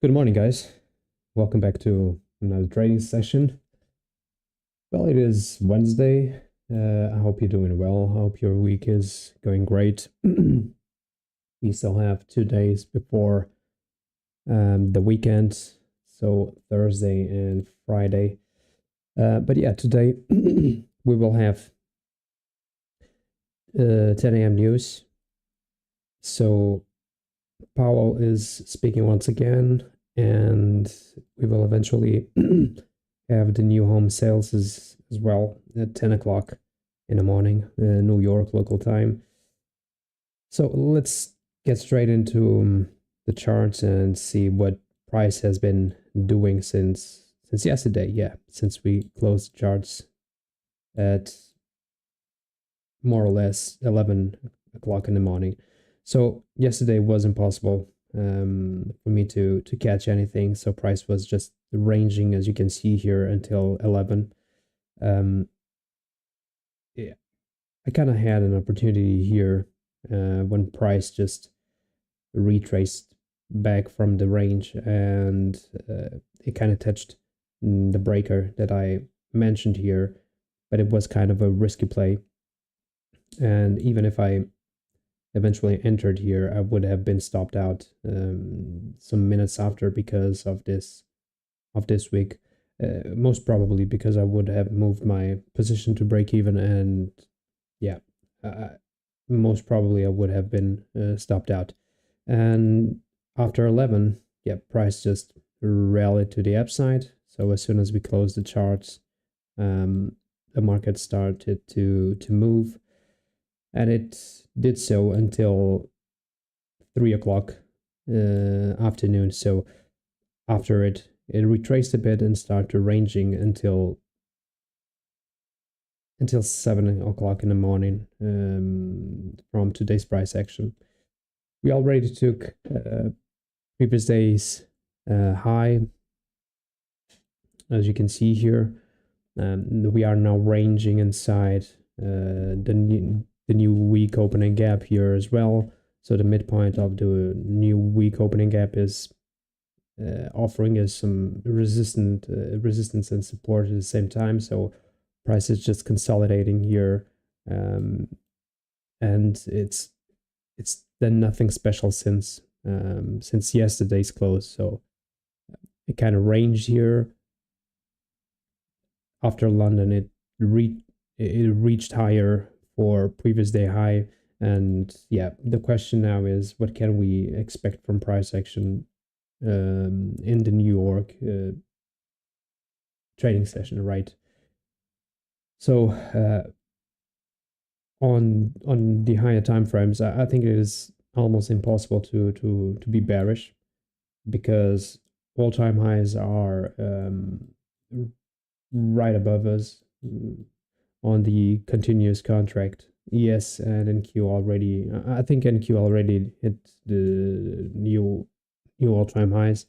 Good morning, guys. Welcome back to another trading session. Well, it is Wednesday. I hope you're doing well. I hope your week is going great. We still have 2 days before the weekend, so Thursday and Friday. But yeah, today we will have 10 a.m. news. So Powell is speaking once again, and we will eventually have the new home sales as well at 10 o'clock in the morning, New York local time. So let's get straight into the charts and see what price has been doing since yesterday. Yeah, since we closed charts at more or less 11 o'clock in the morning. So yesterday was impossible for me to catch anything. So price was just ranging, as you can see here, until 11. Yeah, I kind of had an opportunity here when price just retraced back from the range, and it kind of touched the breaker that I mentioned here, but it was kind of a risky play. And even if I eventually entered here, I would have been stopped out some minutes after because of this week. Most probably because I would have moved my position to break even, and yeah, most probably I would have been stopped out. And after 11, yeah, price just rallied to the upside. So as soon as we closed the charts, the market started to move, and it did so until 3 o'clock afternoon. So after it retraced a bit and started ranging until 7 o'clock in the morning from today's price action. We already took previous day's high, as you can see here. We are now ranging inside the new week opening gap here as well. So the midpoint of the new week opening gap is offering us some resistance and support at the same time. So price is just consolidating here, and it's done nothing special since yesterday's close. So it kind of ranged here. After London, it reached higher for previous day high. And yeah, the question now is, what can we expect from price action in the New York trading session, right? So on the higher time frames, I think it is almost impossible to be bearish, because all-time highs are right above us on the continuous contract. ES and NQ already, I think NQ already hit the new all-time highs.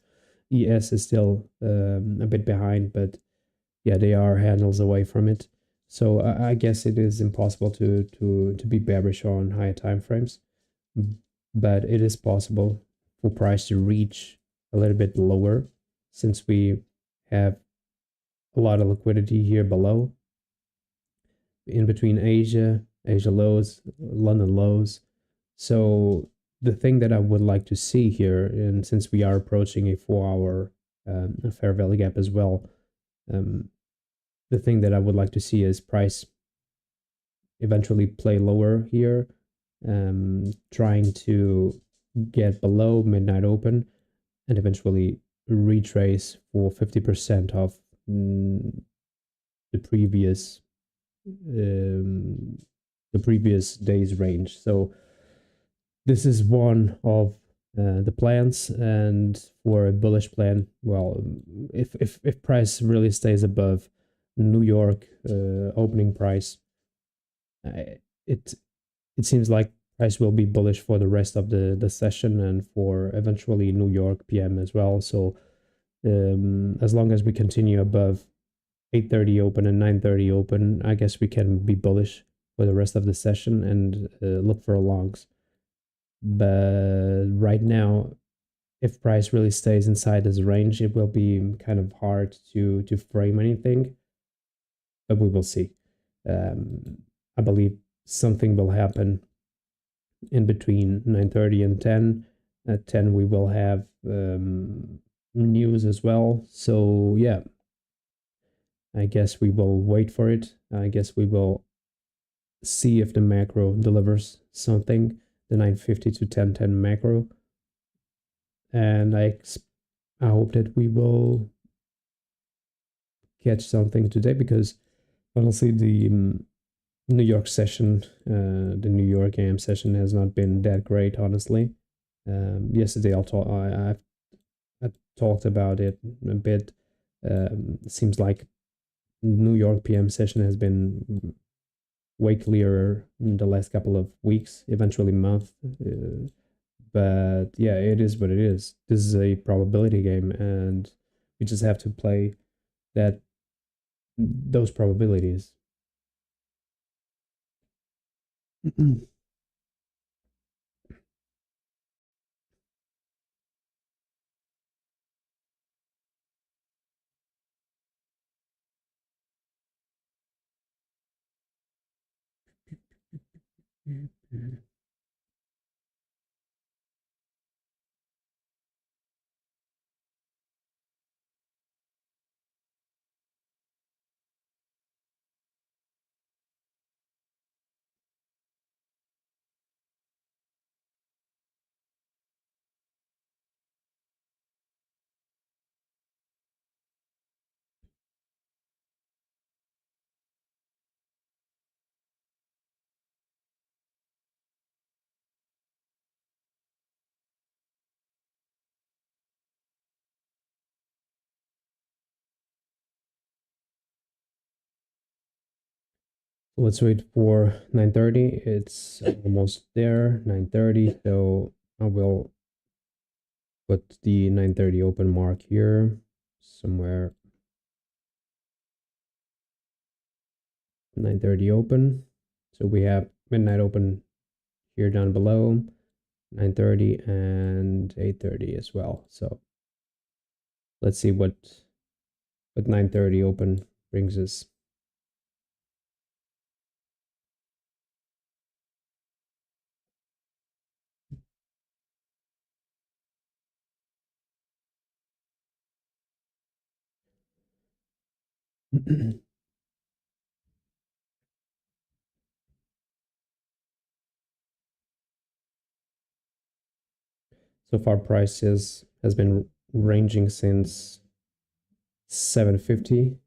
ES is still a bit behind, but yeah, they are handles away from it. So I guess it is impossible to be bearish on higher time frames, but it is possible for price to reach a little bit lower, since we have a lot of liquidity here below, in between Asia lows, London lows. So the thing that I would like to see here, and since we are approaching a 4-hour fair value gap as well, the thing that I would like to see is price eventually play lower here, trying to get below midnight open and eventually retrace for 50% of the previous day's range. So this is one of the plans. And for a bullish plan, well, if price really stays above New York opening price, it seems like price will be bullish for the rest of the session, and for eventually New York PM as well. So as long as we continue above 8:30 open and 9:30 open, I guess we can be bullish for the rest of the session and look for longs. But right now, if price really stays inside this range, it will be kind of hard to frame anything, but we will see. I believe something will happen in between 9:30 and 10. At 10 we will have news as well. So yeah, I guess we will wait for it. I guess we will see if the macro delivers something, the 9:50 to 10:10 macro. And I hope that we will catch something today, because honestly the New York session, the New York AM session has not been that great, honestly. Yesterday I talked about it a bit. Seems like New York PM session has been way clearer in the last couple of weeks, eventually month. But yeah, it is what it is. This is a probability game, and we just have to play those probabilities. Let's wait for 9:30. It's almost there, 9:30. So I will put the 9:30 open mark here somewhere. 9:30 open. So we have midnight open here down below, 9:30 and 8:30 as well. So let's see what 9:30 open brings us. So far prices has been ranging since 750.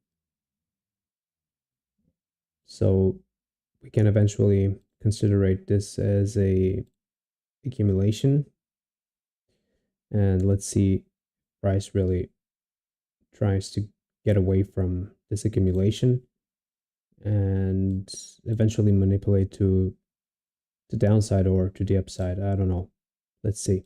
So we can eventually consider this as a accumulation. And let's see, price really tries to get away from this accumulation and eventually manipulate to the downside or to the upside. I don't know. Let's see.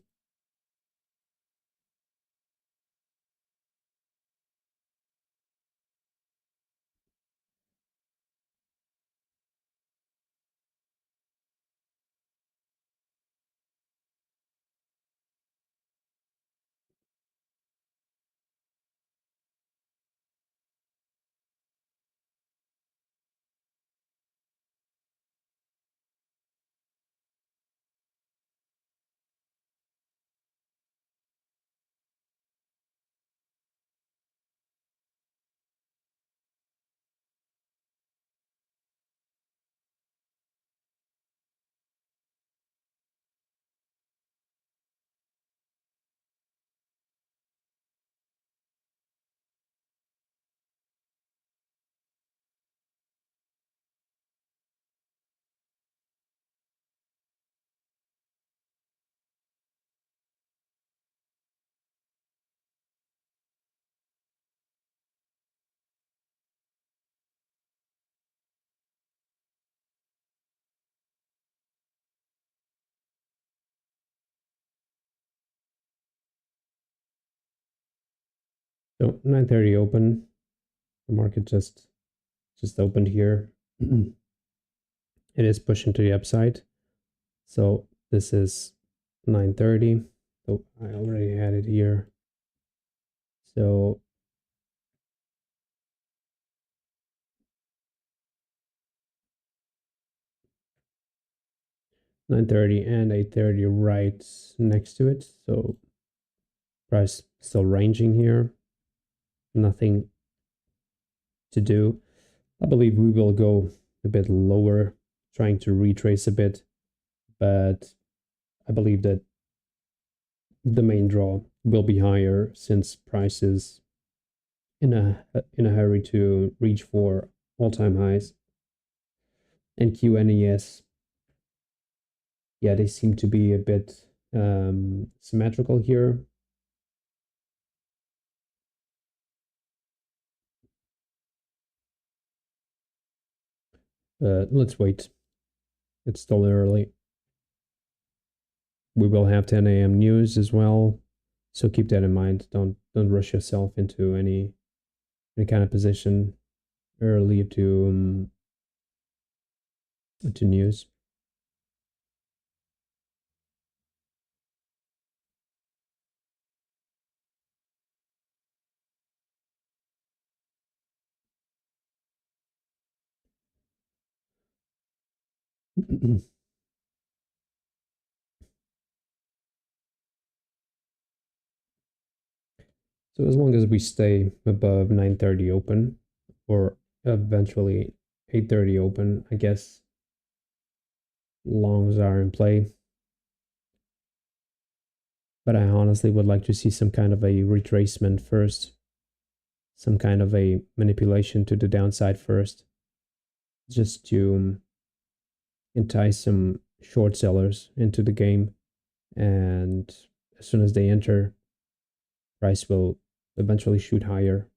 So 9:30 open. The market just opened here. It is pushing to the upside. So this is 9:30. So I already had it here. So $9.30 and $8.30 right next to it. So price still ranging here. Nothing to do. I believe we will go a bit lower, trying to retrace a bit, but I believe that the main draw will be higher since price is in a hurry to reach for all-time highs. And QNES, yeah, they seem to be a bit symmetrical here. Let's wait. It's still early. We will have 10 a.m. news as well, so keep that in mind. Don't rush yourself into any kind of position early to news. So as long as we stay above 9:30 open, or eventually 8:30 open, I guess longs are in play. But I honestly would like to see some kind of a retracement first, some kind of a manipulation to the downside first, just to entice some short sellers into the game. And as soon as they enter, price will eventually shoot higher.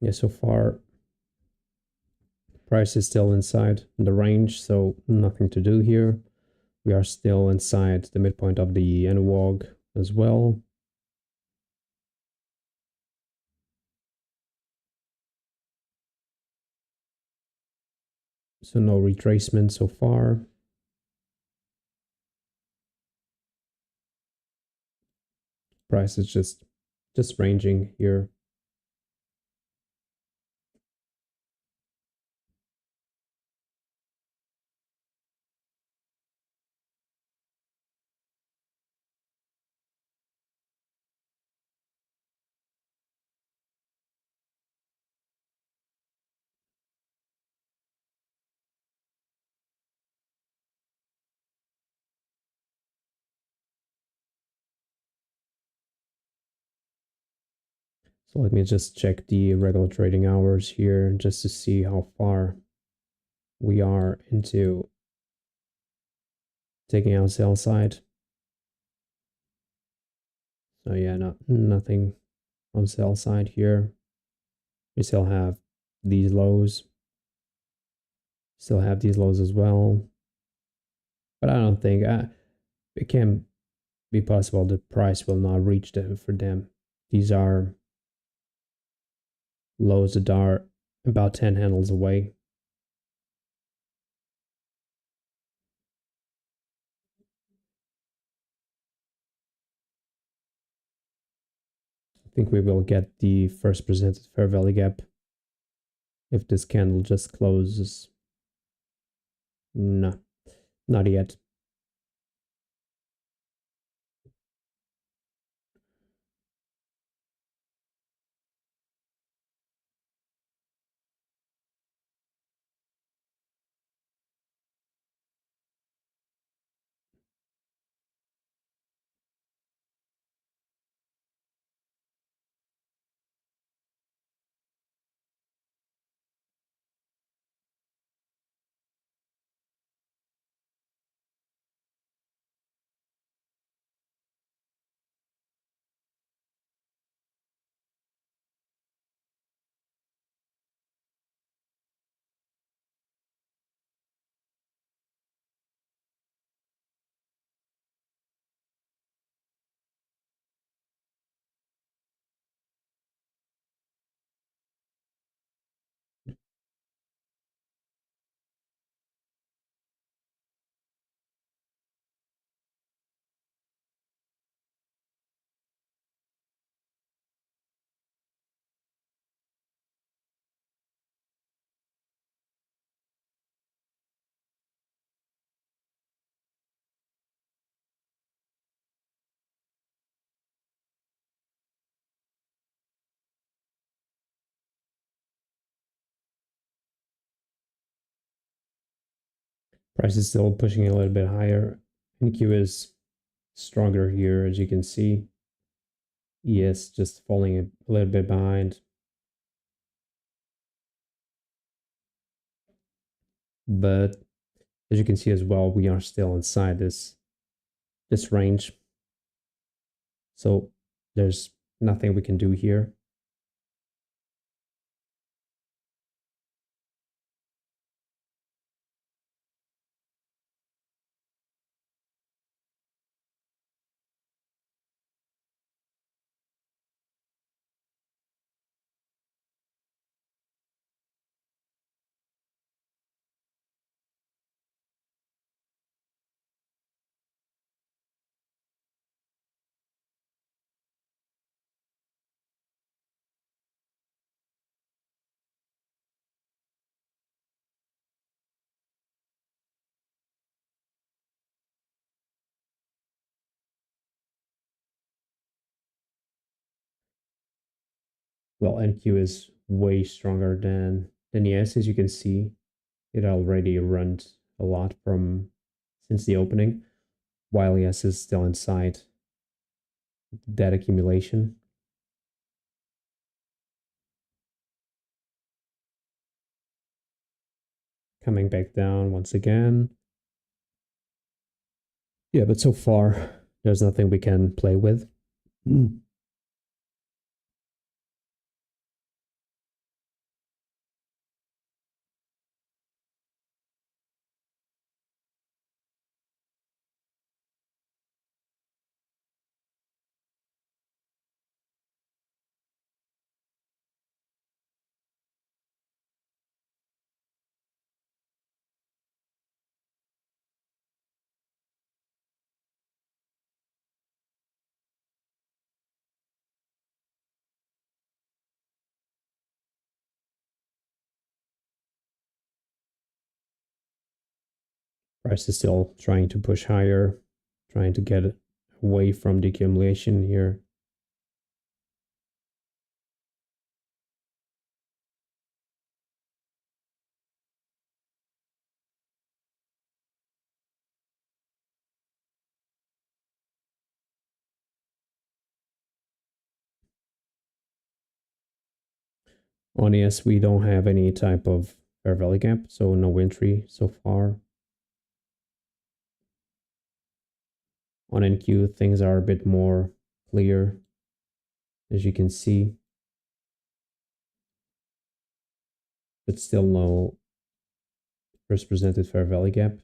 Yeah, so far price is still inside the range, so nothing to do here. We are still inside the midpoint of the NWOG as well. So no retracement so far. Price is just ranging here. So let me just check the regular trading hours here just to see how far we are into taking out sell side. So yeah, nothing on sell side here. We still have these lows. Still have these lows as well. But I don't think it can be possible the price will not reach them for them. These are lows that are about 10 handles away. I think we will get the first presented fair value gap if this candle just closes. No, not yet. Price is still pushing a little bit higher. NQ is stronger here, as you can see. ES just falling a little bit behind. But as you can see as well, we are still inside this range. So there's nothing we can do here. Well, NQ is way stronger than ES, as you can see. It already runs a lot from since the opening, while ES is still inside that accumulation. Coming back down once again. Yeah, but so far, there's nothing we can play with. Price is still trying to push higher, trying to get away from the accumulation here. On ES, we don't have any type of fair value gap, so no entry so far. On NQ, things are a bit more clear, as you can see, but still no first presented fair value gap.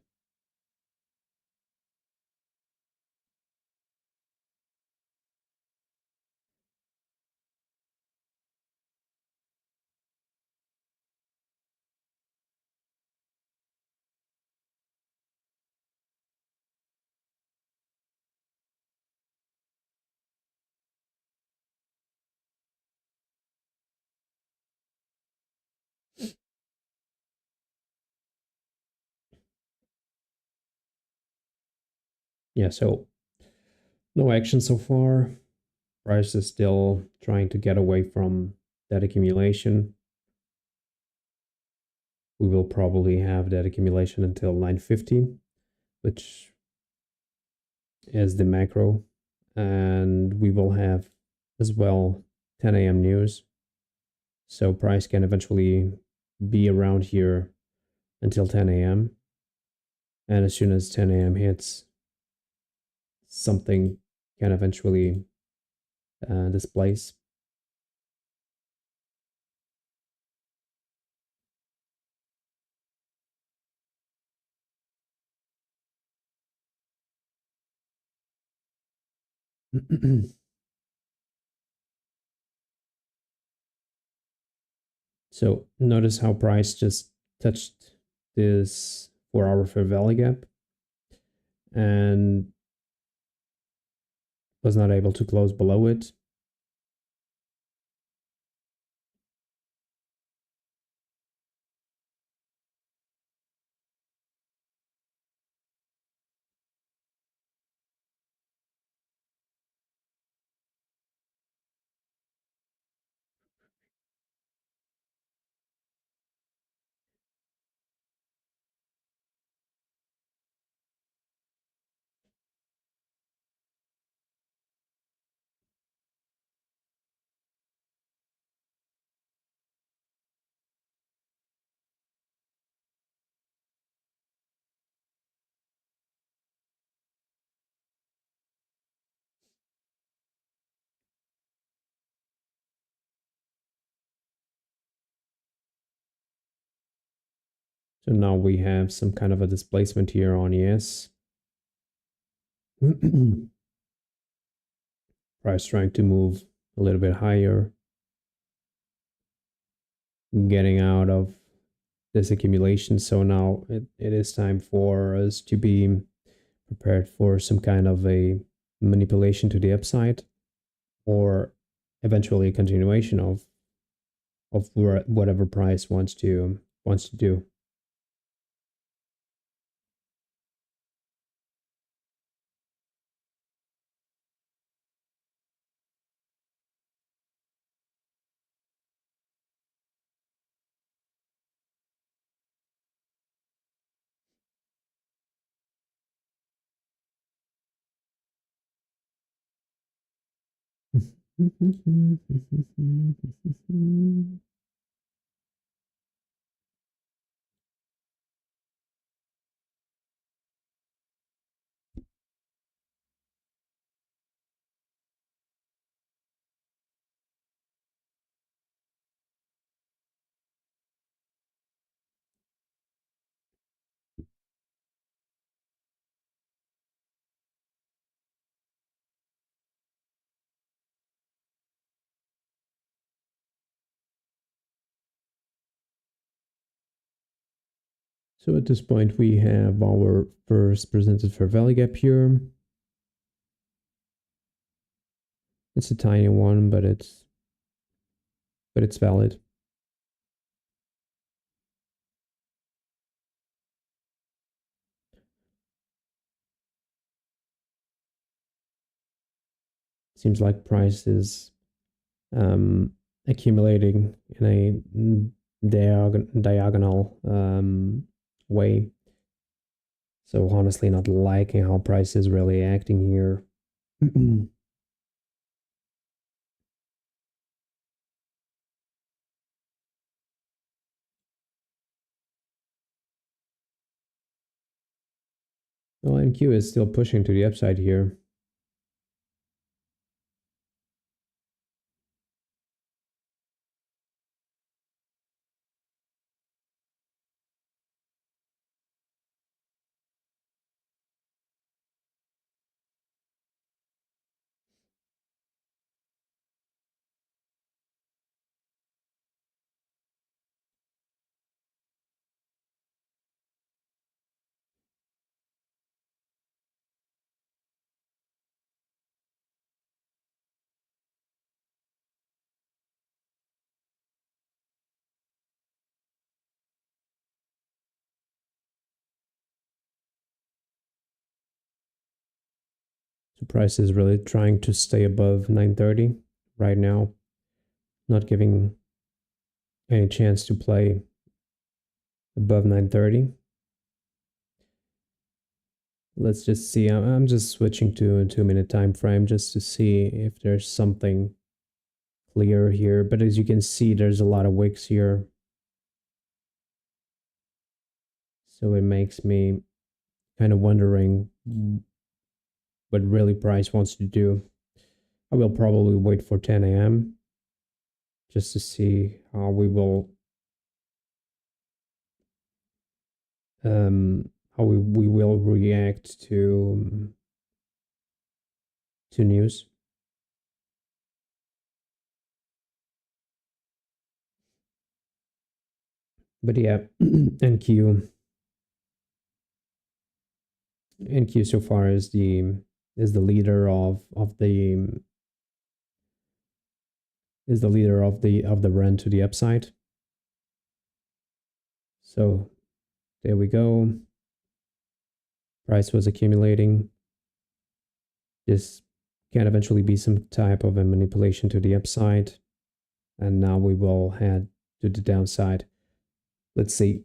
Yeah, so no action so far. Price is still trying to get away from that accumulation. We will probably have that accumulation until 9:50, which is the macro. And we will have as well 10 a.m. news. So price can eventually be around here until 10 a.m. And as soon as 10 a.m. hits, something can eventually displace. So notice how price just touched this 4-hour fair value gap and was not able to close below it. So now we have some kind of a displacement here on ES. Price trying to move a little bit higher, getting out of this accumulation. So now it is time for us to be prepared for some kind of a manipulation to the upside, or eventually a continuation of whatever price wants to do. So at this point, we have our first presented fair value gap here. It's a tiny one, but it's valid. Seems like price is accumulating in a diagonal way. So honestly, not liking how price is really acting here. Well, NQ is still pushing to the upside here. So price is really trying to stay above 930 right now, not giving any chance to play above 930. Let's just see. I'm just switching to a 2-minute time frame just to see if there's something clear here. But as you can see, there's a lot of wicks here. So it makes me kind of wondering what really price wants to do. I will probably wait for 10 a.m. just to see how we will we will react to news. But yeah, NQ NQ so far is the leader of the run to the upside. So there we go. Price was accumulating. This can eventually be some type of a manipulation to the upside. And now we will head to the downside. Let's see.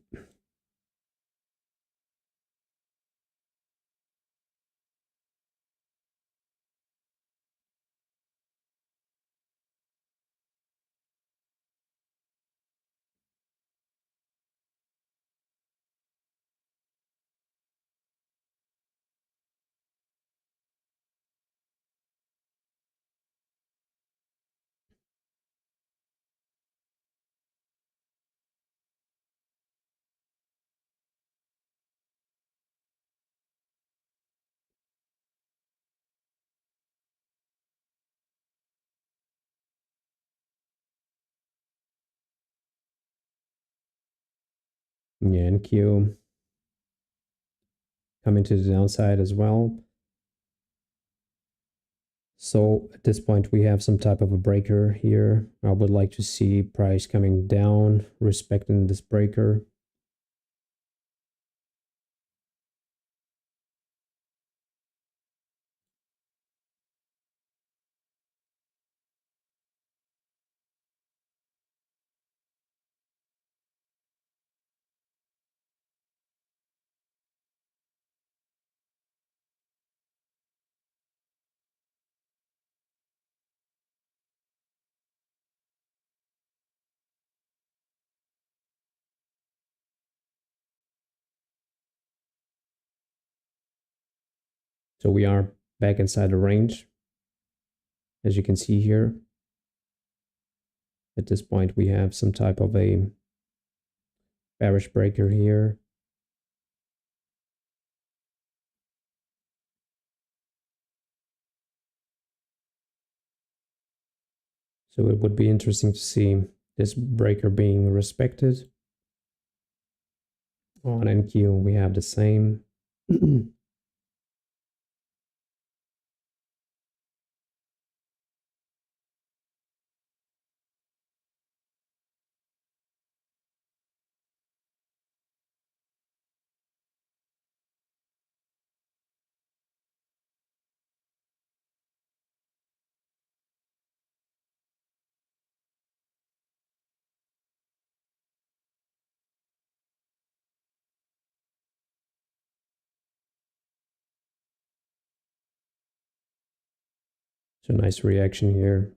Yeah, NQ coming to the downside as well. So at this point, we have some type of a breaker here. I would like to see price coming down, respecting this breaker. So we are back inside the range, as you can see here. At this point, we have some type of a bearish breaker here. So it would be interesting to see this breaker being respected. On NQ, we have the same. So nice reaction here.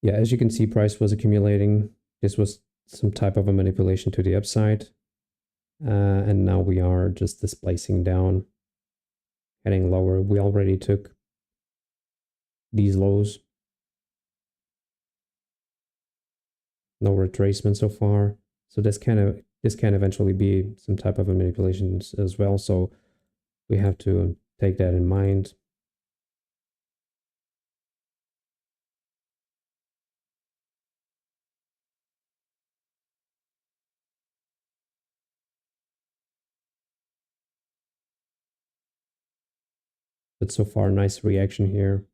Yeah, as you can see, price was accumulating. This was some type of a manipulation to the upside. And now we are just displacing down, heading lower. We already took these lows. No retracement so far. So this can eventually be some type of a manipulation as well. So we have to take that in mind. But so far, nice reaction here.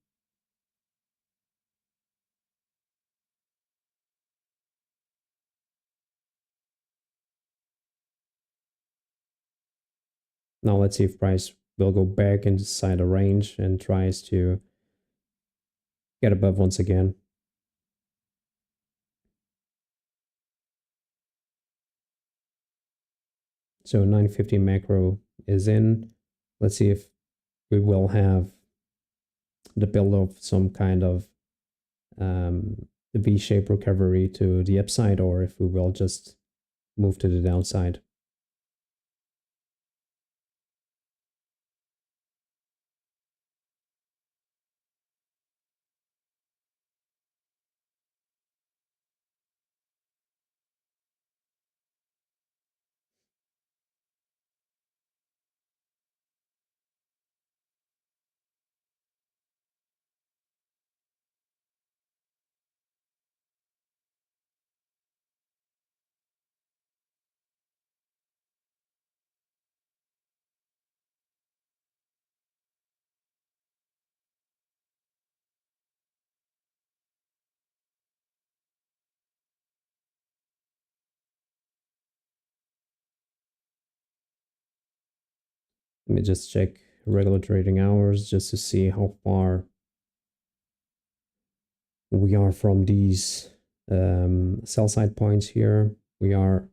Now let's see if price will go back inside the range and tries to get above once again. So 950 macro is in. Let's see if we will have the build of some kind of V-shaped recovery to the upside, or if we will just move to the downside. Let me just check regular trading hours just to see how far we are from these sell side points here. We are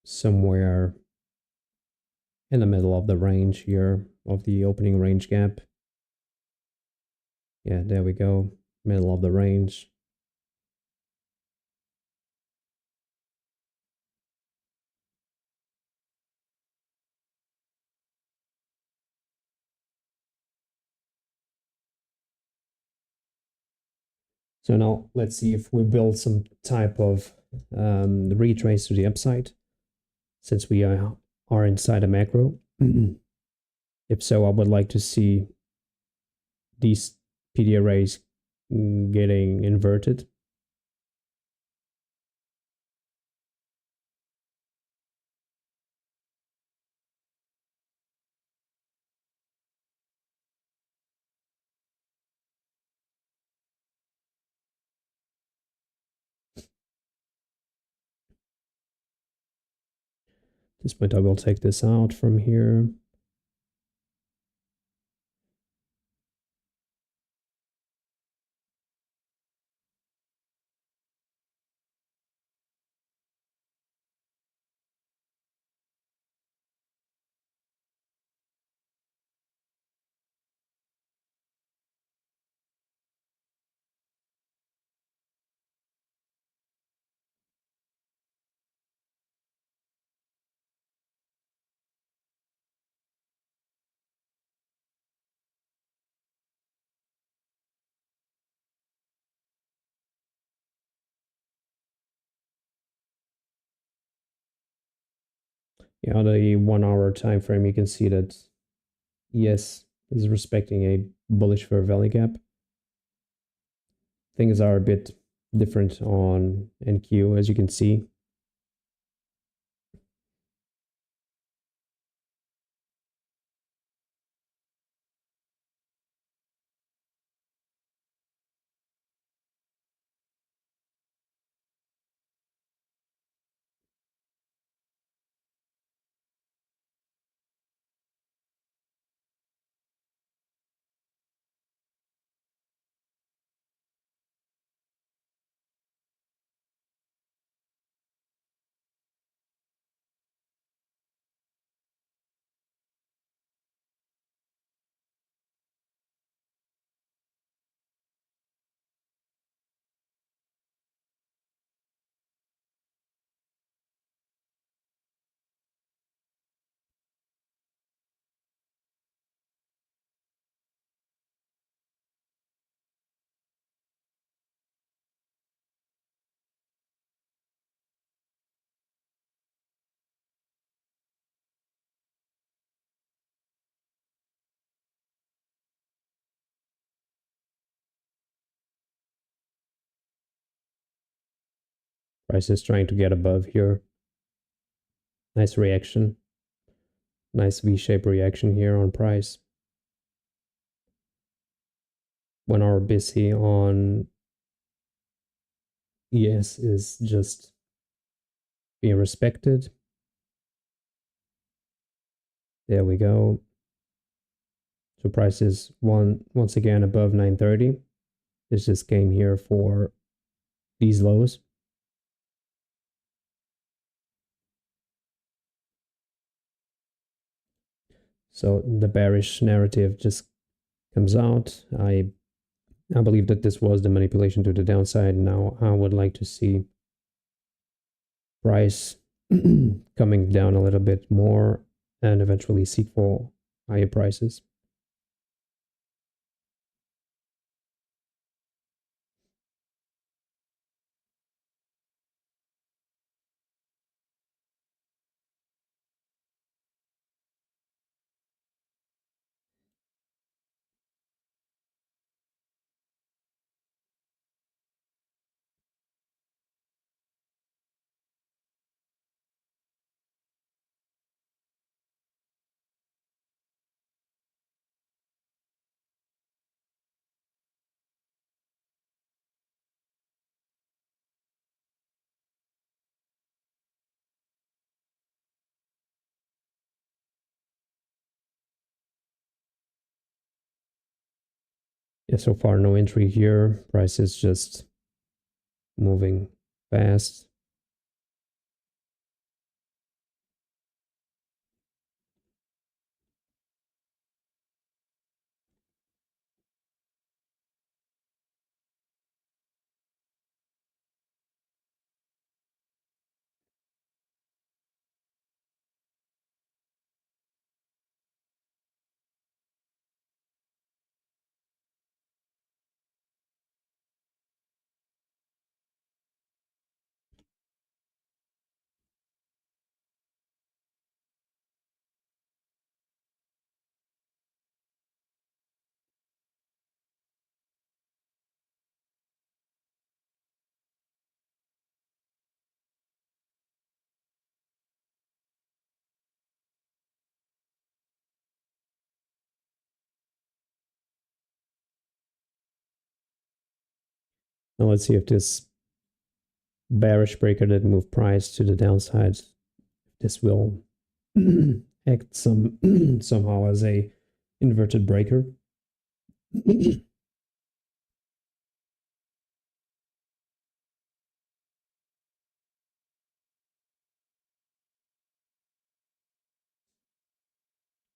somewhere in the middle of the range here, of the opening range gap. Yeah, there we go, middle of the range. So now let's see if we build some type of retrace to the upside, since we are inside a macro. If so, I would like to see these PD arrays getting inverted. this point, I will take this out from here. Yeah, the 1 hour time frame, you can see that ES is respecting a bullish fair value gap. Things are a bit different on NQ, as you can see. Price is trying to get above here. Nice reaction. Nice V-shaped reaction here on price. 1 hour busy on ES is just being respected. There we go. So price is once again above 930. This just came here for these lows. So the bearish narrative just comes out. I believe that this was the manipulation to the downside. Now I would like to see price coming down a little bit more and eventually seek for higher prices. Yeah, so far no entry here. Price is just moving fast. Now let's see if this bearish breaker that moved price to the downside, this will act somehow as a inverted breaker.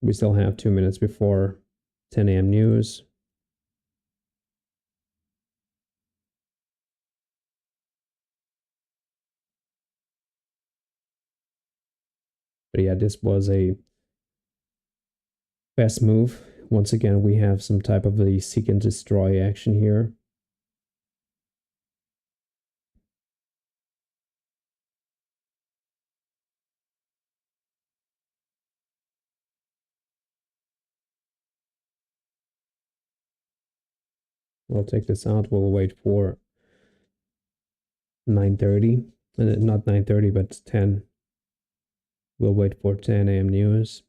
We still have 2 minutes before 10 a.m. news. But yeah, this was a fast move. Once again, we have some type of a seek and destroy action here. We'll take this out. We'll wait for 9:30. Not 9:30, but 10. We'll wait for 10 a.m. news.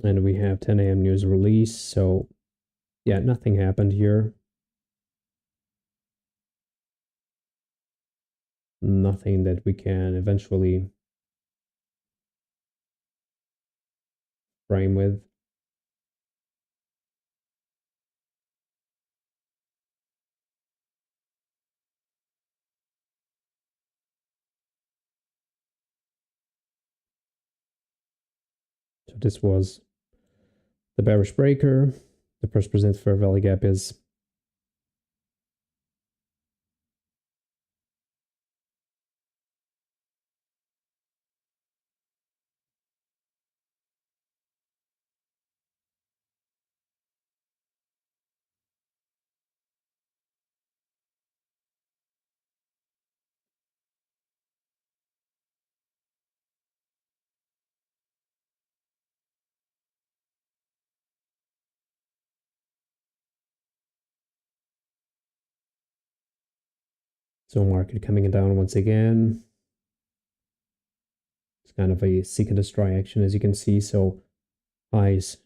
And we have 10 a.m. news release. So yeah, nothing happened here. Nothing that we can eventually frame with. So this was the bearish breaker. The first present fair value gap is so market coming down once again. It's kind of a seek and destroy action, as you can see. So highs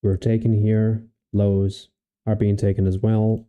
were taken here, lows are being taken as well.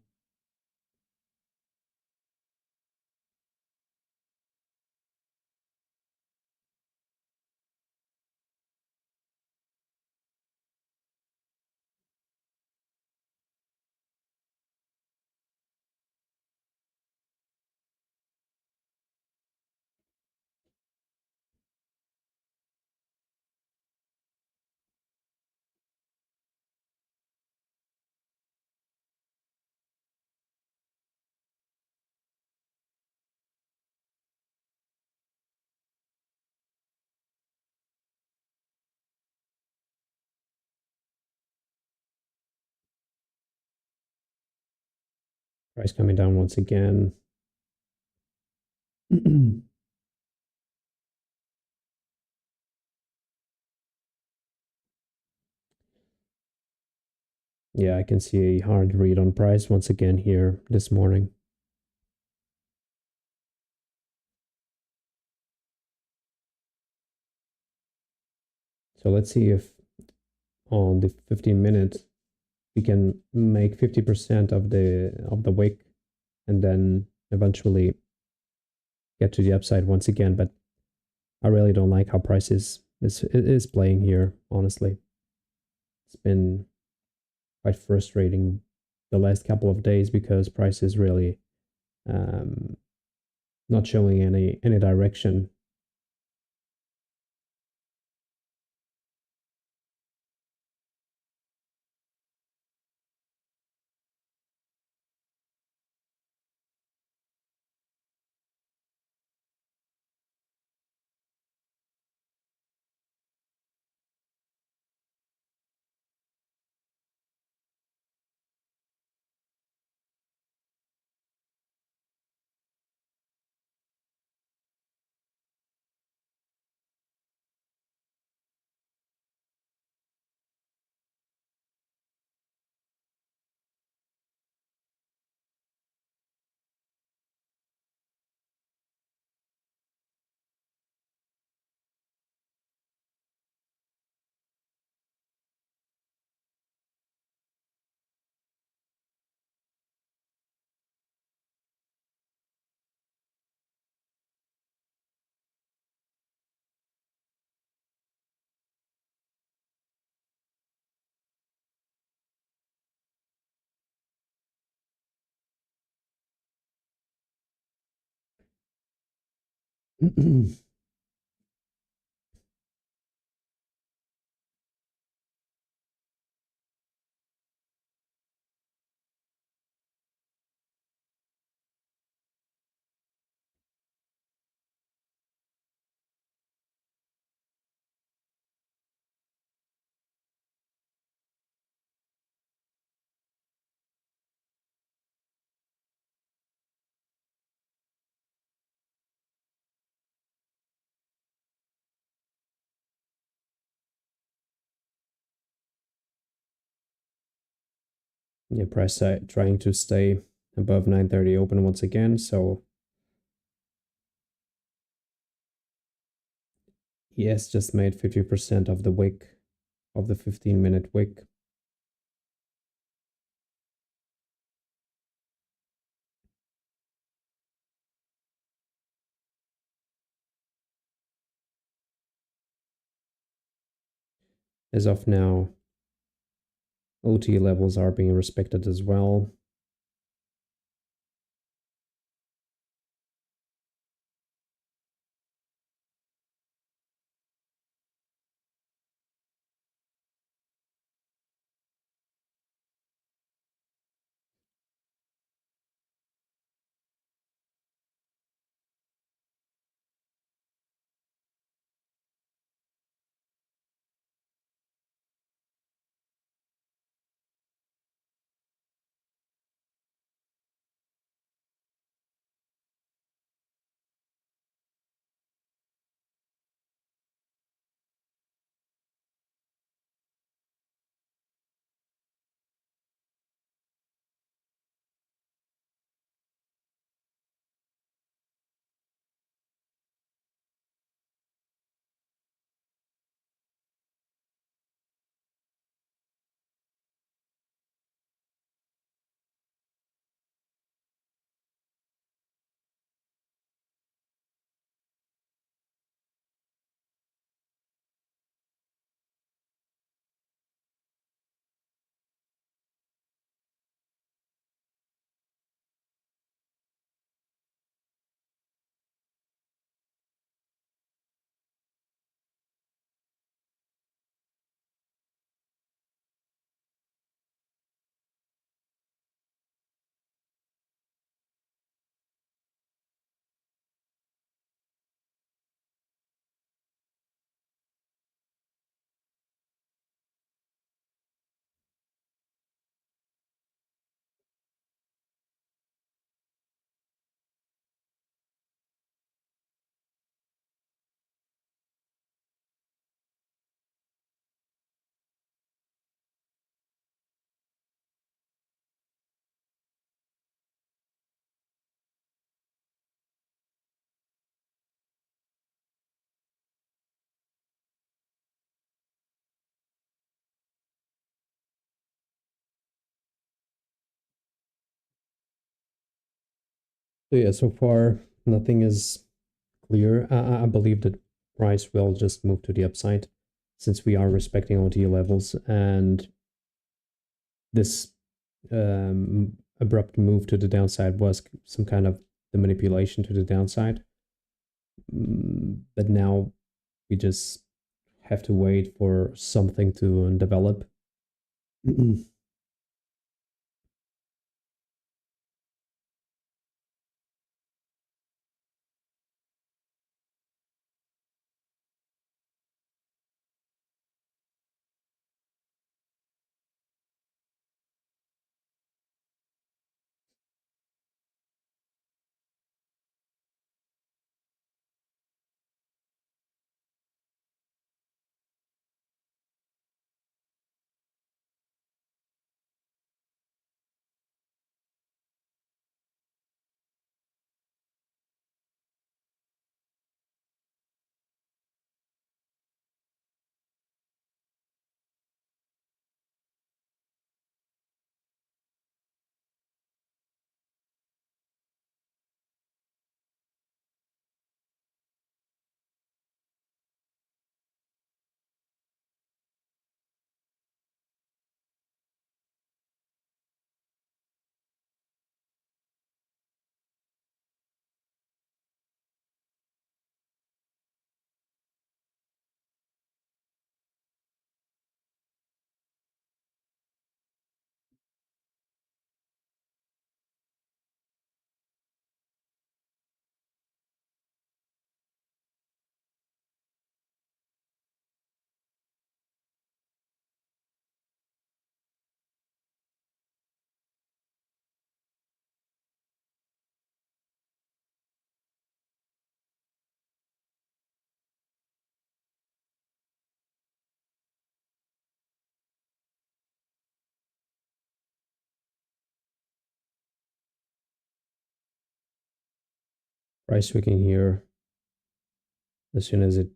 Price coming down once again. Yeah, I can see a hard read on price once again here this morning. So let's see if on the 15 minutes we can make 50% of the wick and then eventually get to the upside once again. But I really don't like how price is playing here, honestly. It's been quite frustrating the last couple of days because price is really um, not showing any direction. Yeah, price trying to stay above 930 open once again. So ES just made 50% of the wick, of the 15-minute wick. As of now, OT levels are being respected as well. So yeah, so far nothing is clear. I believe that price will just move to the upside since we are respecting OT levels, and this abrupt move to the downside was some kind of the manipulation to the downside. But now we just have to wait for something to develop. Price tweaking here as soon as it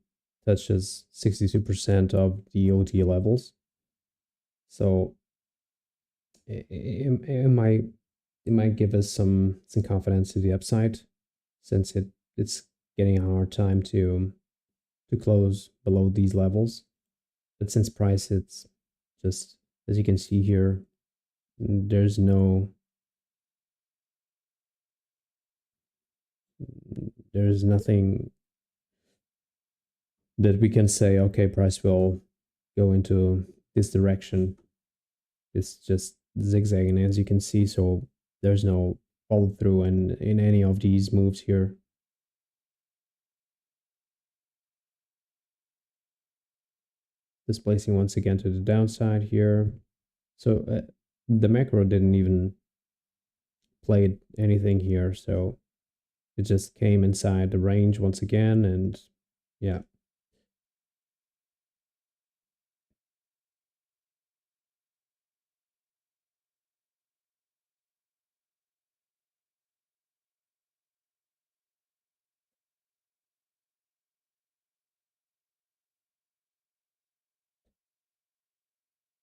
touches 62% of the OT levels. So it might give us some confidence to the upside since it's getting a hard time to close below these levels. But since price, it's just, as you can see here, there's nothing that we can say, okay, price will go into this direction. It's just zigzagging, as you can see. So there's no follow through in any of these moves here. Displacing once again to the downside here. So the macro didn't even play anything here. So it just came inside the range once again. And yeah.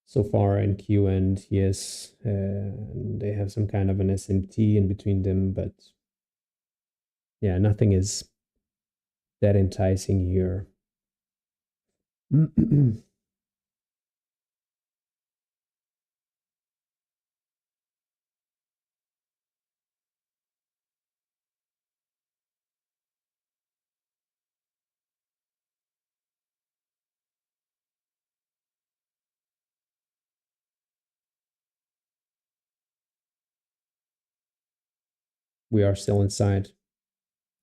So far NQ and ES, they have some kind of an SMT in between them, but yeah, nothing is that enticing here. We are still inside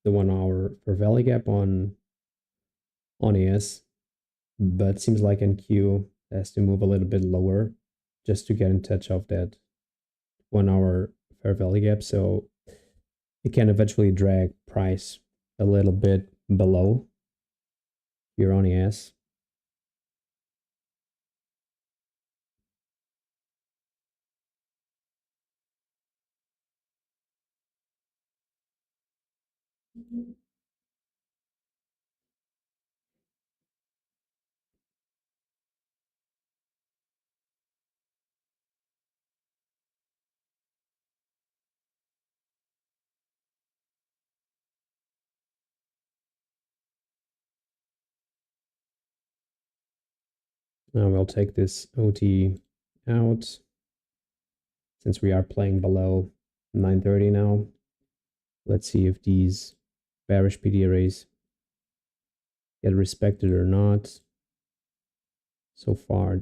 the 1 hour fair value gap on ES, but seems like NQ has to move a little bit lower just to get in touch of that 1 hour fair value gap. So it can eventually drag price a little bit below here on ES. Now we'll take this OT out since we are playing below 930 now. Let's see if these bearish PD arrays get respected or not. So far,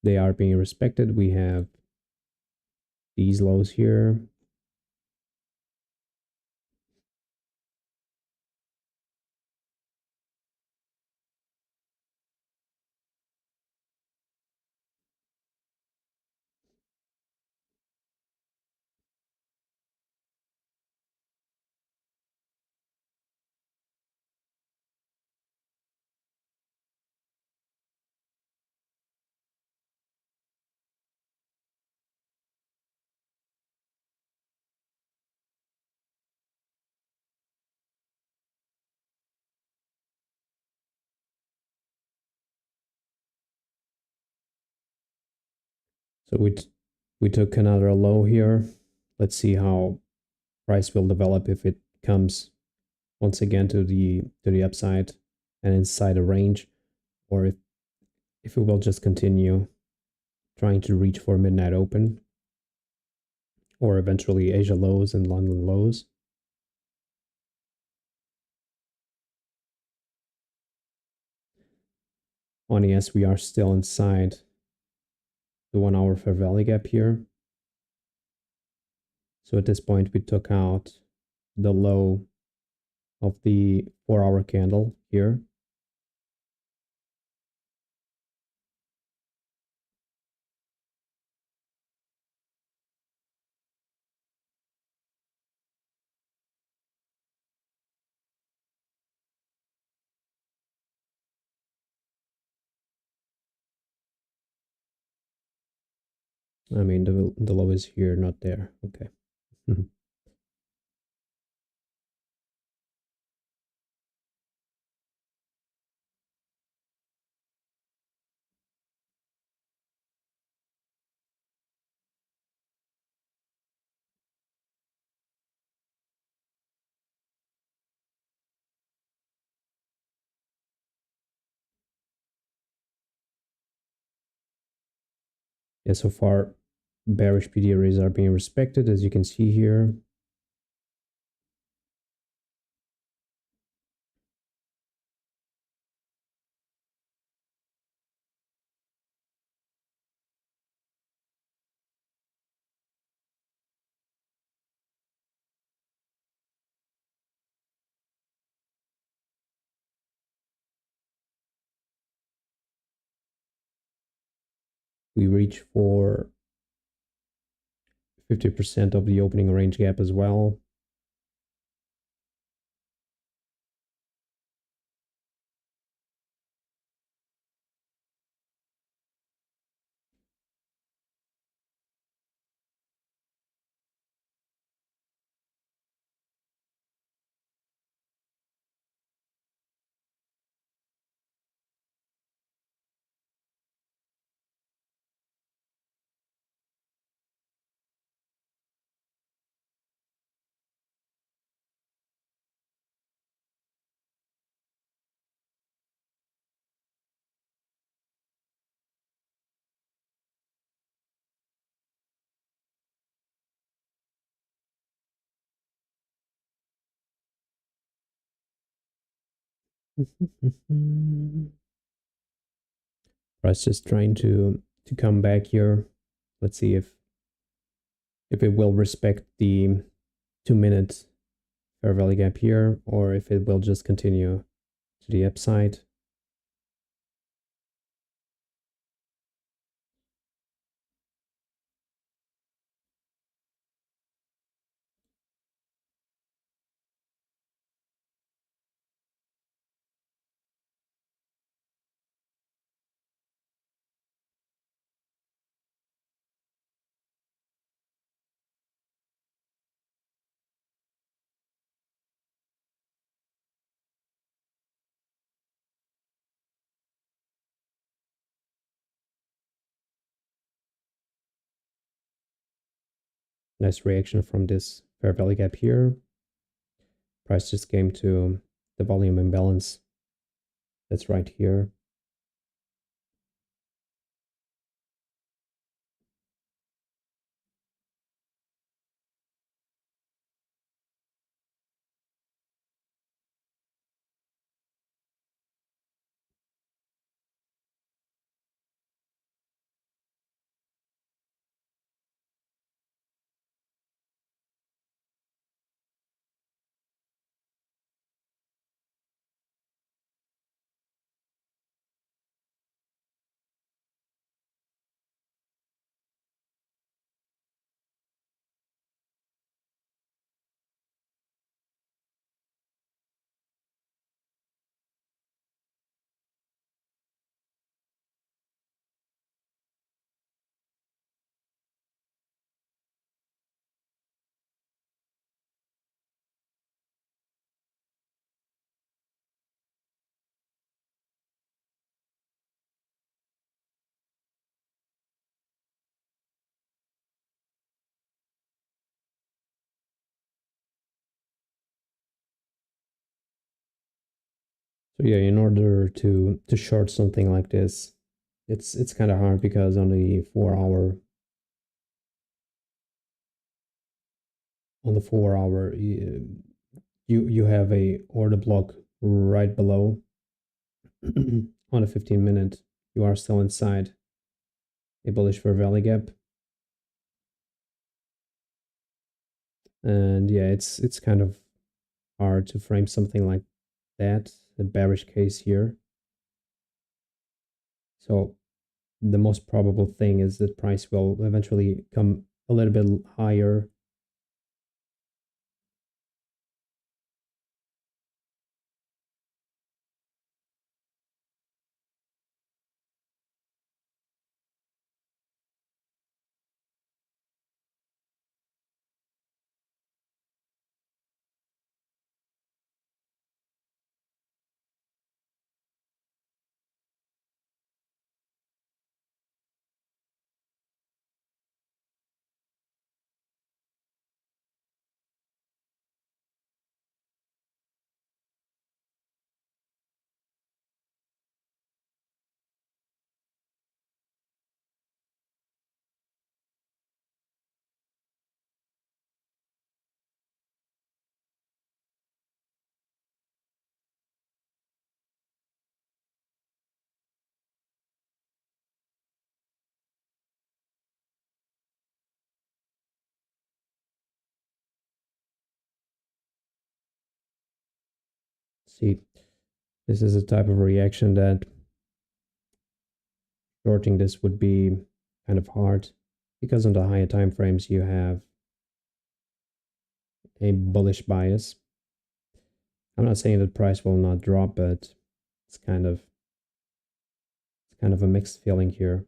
they are being respected. We have these lows here. So we took another low here. Let's see how price will develop if it comes once again to the upside and inside a range, or if it will just continue trying to reach for midnight open, or eventually Asia lows and London lows. On ES, we are still inside the 1 hour fair value gap here. So at this point, we took out the low of the 4 hour candle here. I mean, the low is here, not there. Okay. Yeah, so far, bearish PD arrays are being respected, as you can see here. We reach for 50% of the opening range gap as well. Price just trying to come back here. Let's see if it will respect the 2 minute fair value gap here, or if it will just continue to the upside. Nice reaction from this fair value gap here. Price just came to the volume imbalance that's right here. So yeah, in order to short something like this, it's kind of hard because on the 4 hour you have a order block right below. On a 15-minute you are still inside a bullish fair value gap, and yeah, it's kind of hard to frame something like that, a bearish case here. So the most probable thing is that price will eventually come a little bit higher. See, this is a type of reaction that shorting this would be kind of hard, because on the higher time frames you have a bullish bias. I'm not saying that price will not drop, but it's kind of a mixed feeling here.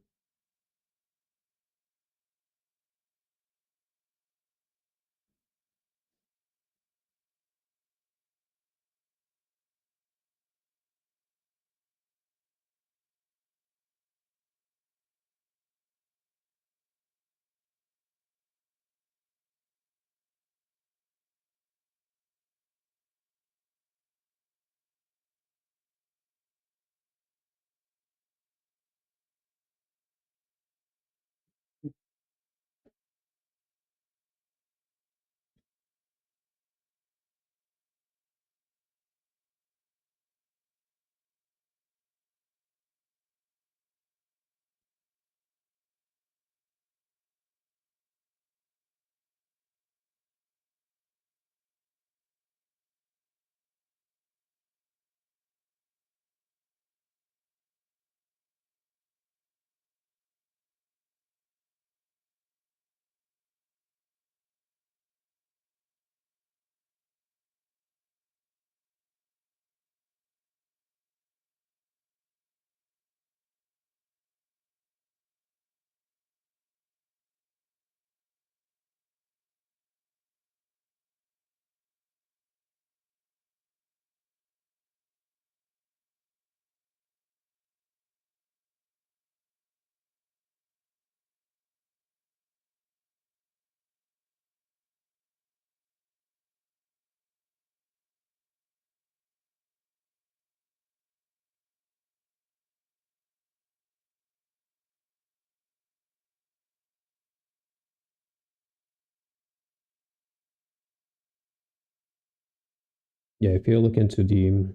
Yeah, if you look into the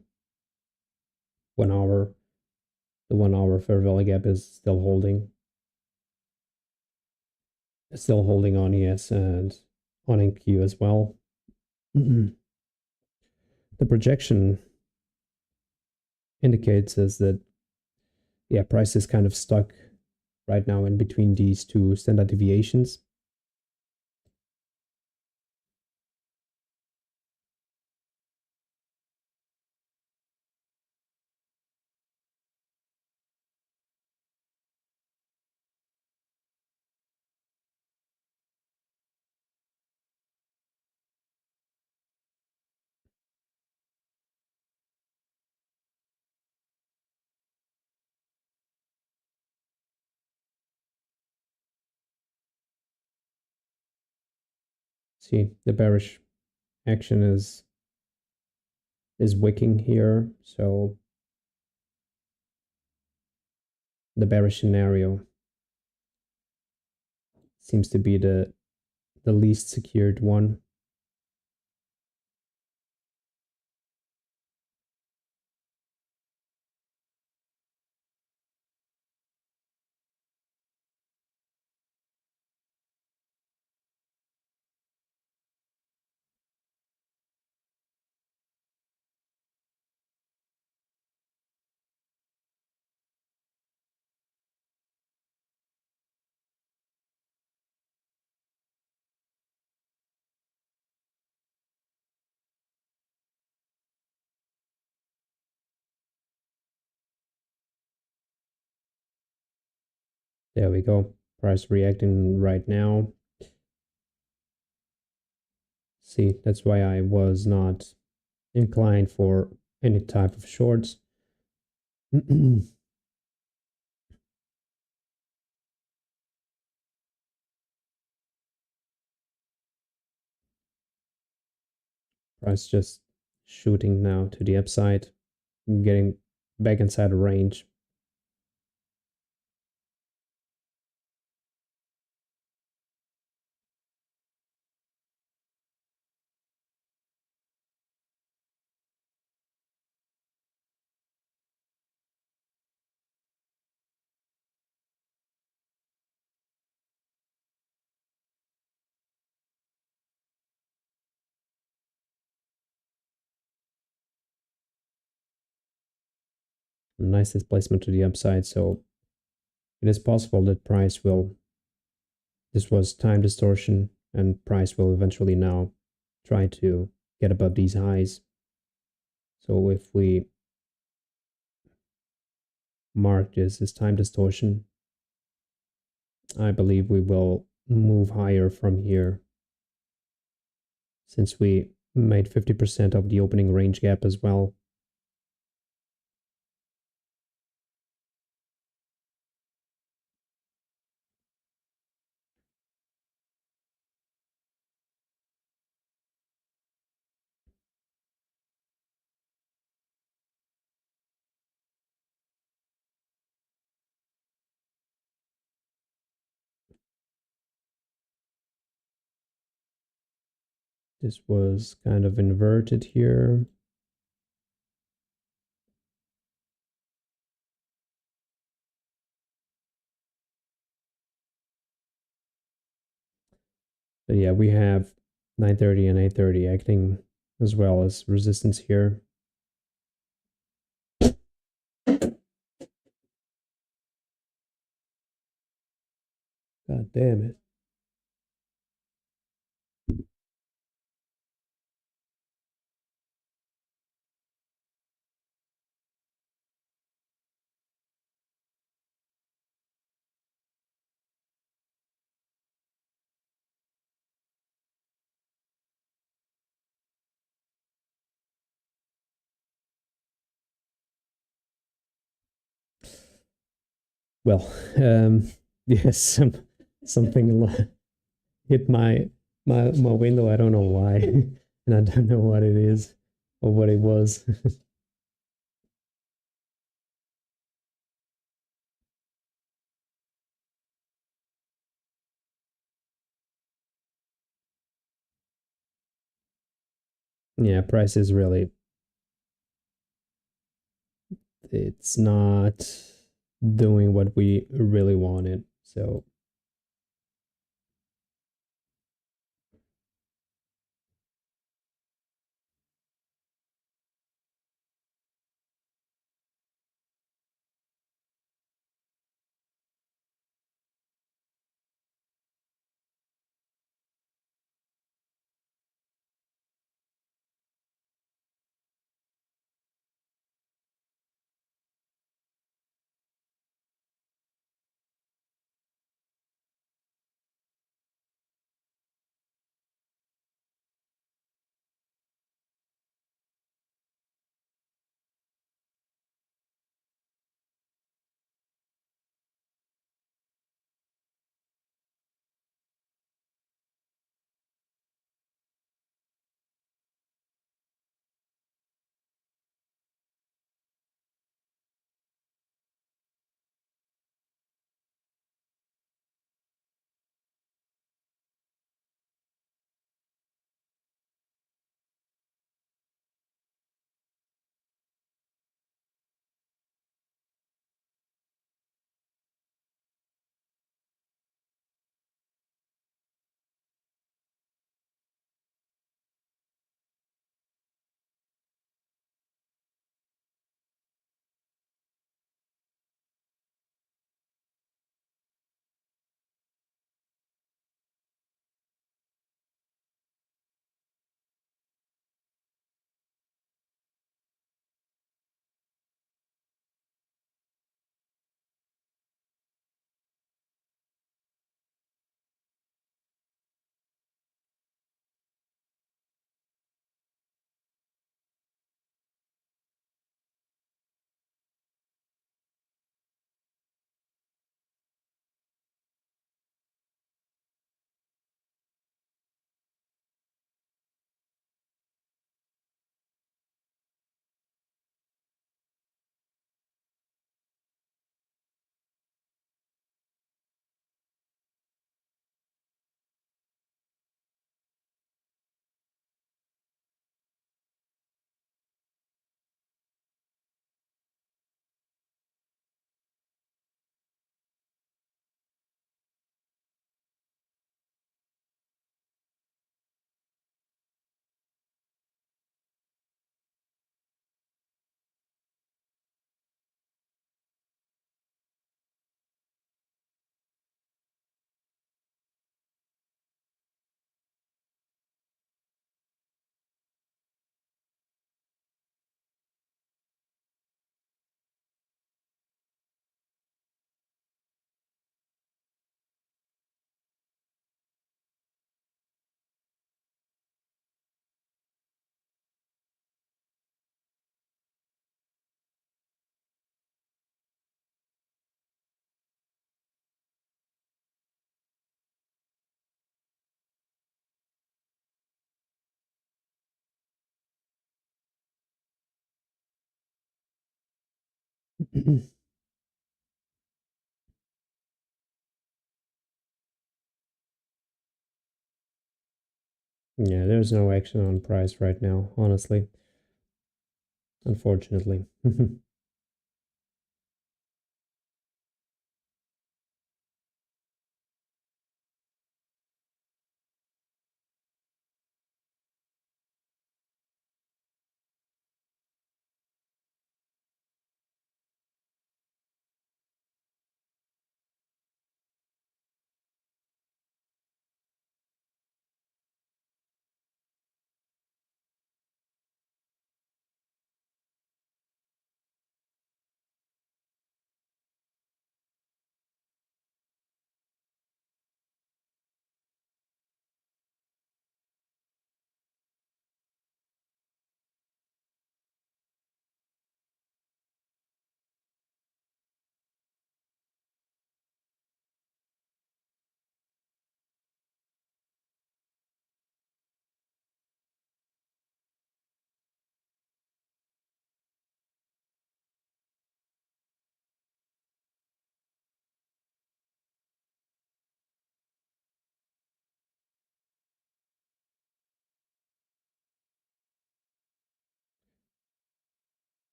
1 hour, the 1 hour fair value gap is still holding. It's still holding on ES and on NQ as well. The projection indicates is that, yeah, price is kind of stuck right now in between these two standard deviations. See, the bearish action is wicking here, so the bearish scenario seems to be the least secured one. There we go. Price reacting right now. See, that's why I was not inclined for any type of shorts. Price just shooting now to the upside, getting back inside the range. Nice displacement to the upside, so it is possible that price will, this was time distortion, and price will eventually now try to get above these highs. So if we mark this as time distortion, I believe we will move higher from here, since we made 50% of the opening range gap as well. This was kind of inverted here. But yeah, we have 930 and 830 acting as well as resistance here. God damn it. Well, yes, something hit my window. I don't know why, and I don't know what it is or what it was. Yeah, price is really, it's not doing what we really wanted. So Yeah, there's no action on price right now, honestly, unfortunately.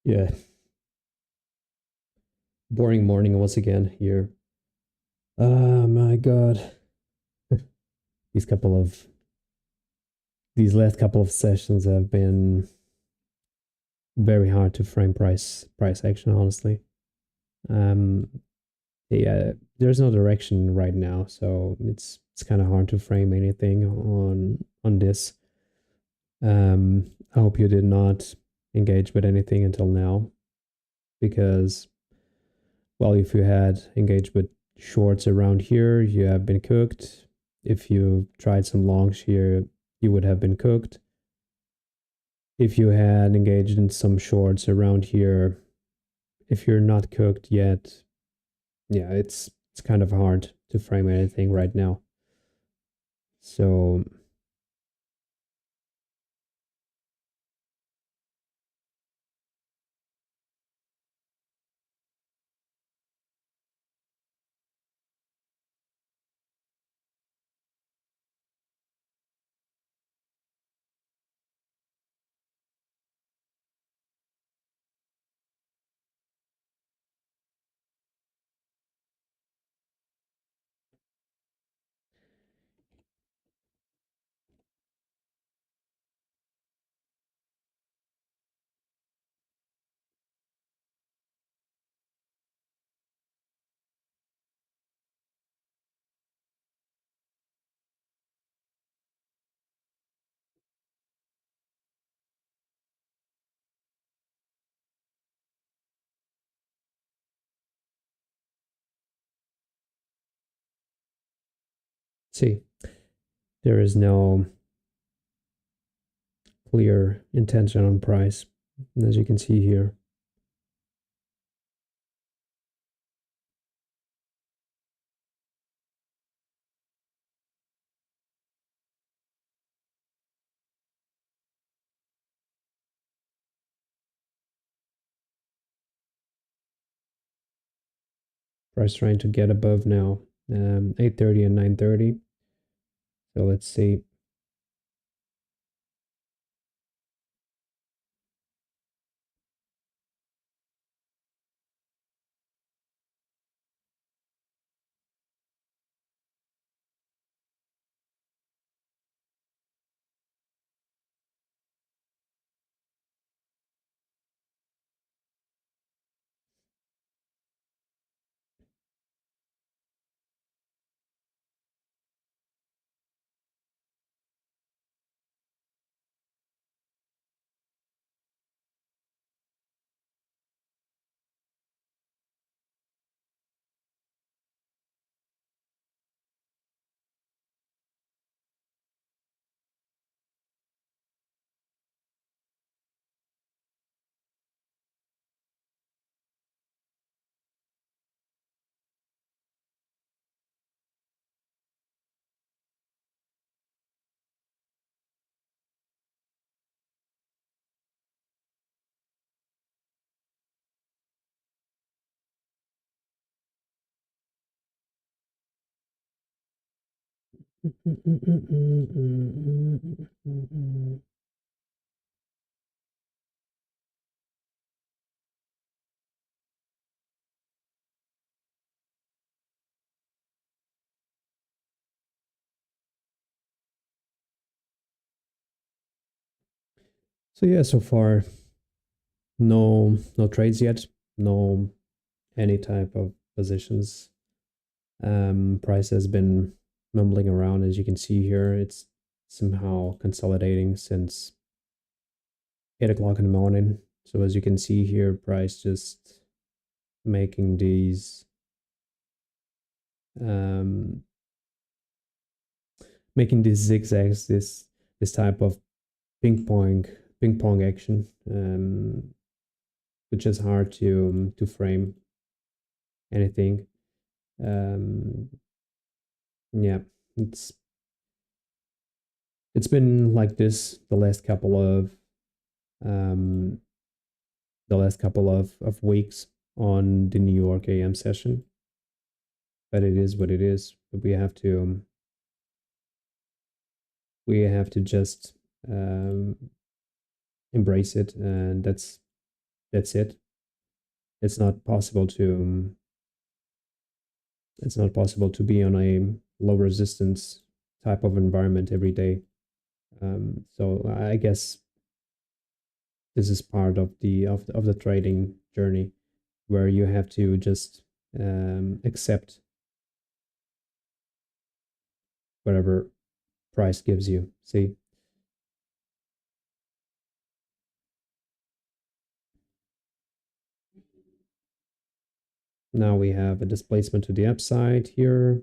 Yeah, boring morning once again here. Oh my god. These couple of these last couple of sessions have been very hard to frame price action, honestly. Um yeah, there's no direction right now, so it's kind of hard to frame anything on this. I hope you did not engage with anything until now, because well, if you had engaged with shorts around here, you have been cooked. If you tried some longs here, you would have been cooked. If you had engaged in some shorts around here, if you're not cooked yet, yeah, it's kind of hard to frame anything right now. So see, there is no clear intention on price, as you can see here. Price trying to get above now, 8:30 and 9:30. So let's see. So yeah, so far no trades yet, no any type of positions. Price has been mumbling around, as you can see here. It's somehow consolidating since 8 o'clock in the morning. So as you can see here, price just making these um zigzags, this type of ping pong action, which is hard to frame anything. Um, yeah, it's it's been like this um, the last couple of weeks on the New York AM session, but it is what it is. But we have to just embrace it, and that's it. It's not possible to be on a low resistance type of environment every day. So I guess this is part of the trading journey, where you have to just accept whatever price gives you. See, now we have a displacement to the upside here.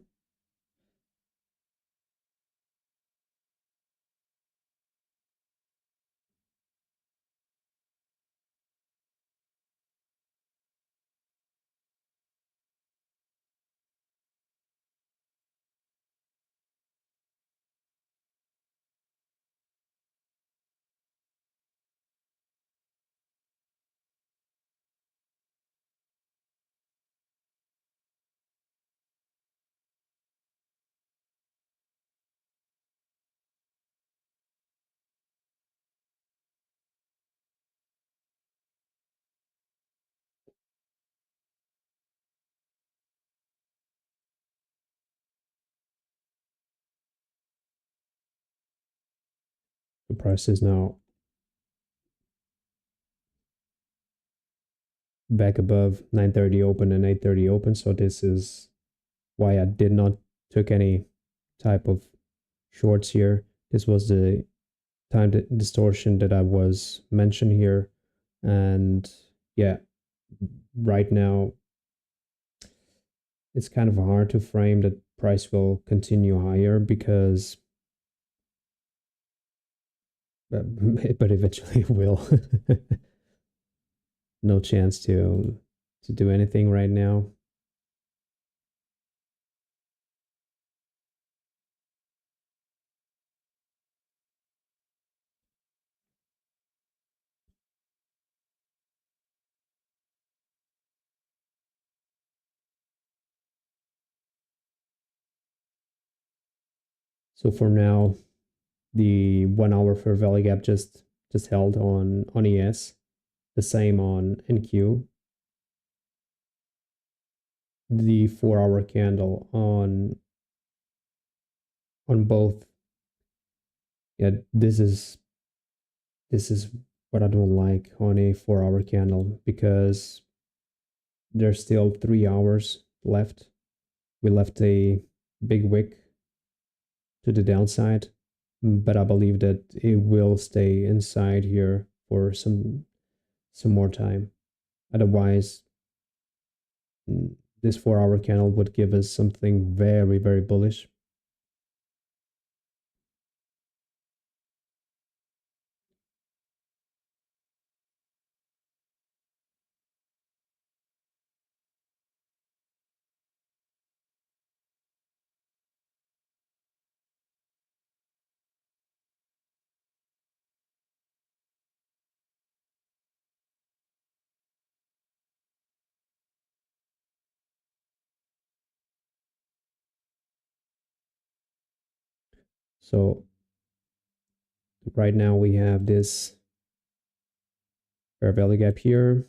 The price is now back above 9:30 open and 8:30 open. So this is why I did not took any type of shorts here. This was the time distortion that I was mentioned here. And yeah, right now it's kind of hard to frame that price will continue higher because but eventually it will. No chance to do anything right now. So for now, the 1 hour fair value gap just held on ES, the same on NQ. The 4 hour candle on both. Yeah, this is what I don't like on a 4 hour candle, because there's still 3 hours left. We left a big wick to the downside, but I believe that it will stay inside here for some more time. Otherwise, this 4 hour candle would give us something very, very bullish. So right now we have this fair value gap here.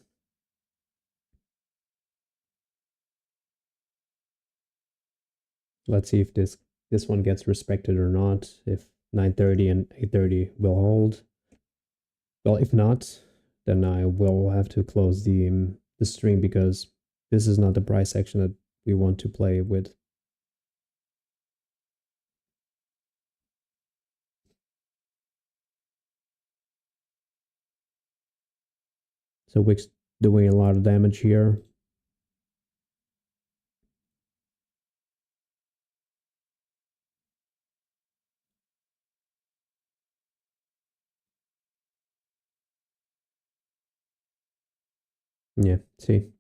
Let's see if this one gets respected or not, if 9:30 and 8:30 will hold. Well, if not, then I will have to close the stream, because this is not the price action that we want to play with. So Wix doing a lot of damage here. Yeah, see.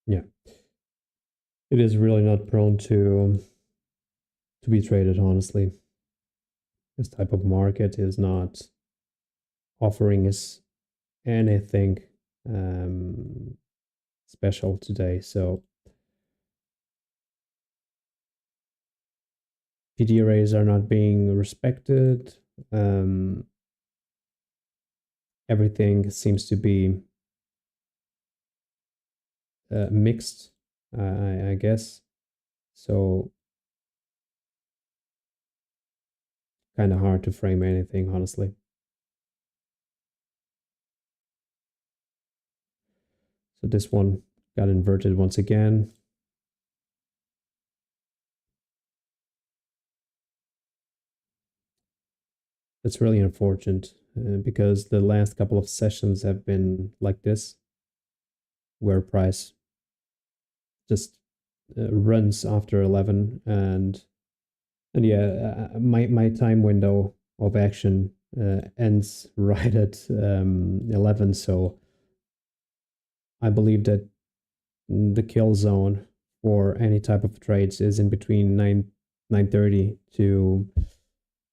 yeah, it is really not prone to be traded. Honestly, this type of market is not offering us anything um, special today. So PD arrays are not being respected. Um, Everything seems to be mixed, I guess. So kind of hard to frame anything, honestly. So this one got inverted once again. That's really unfortunate because the last couple of sessions have been like this, where price just runs after 11, and yeah, my time window of action ends right at 11. So I believe that the kill zone for any type of trades is in between 9:30 to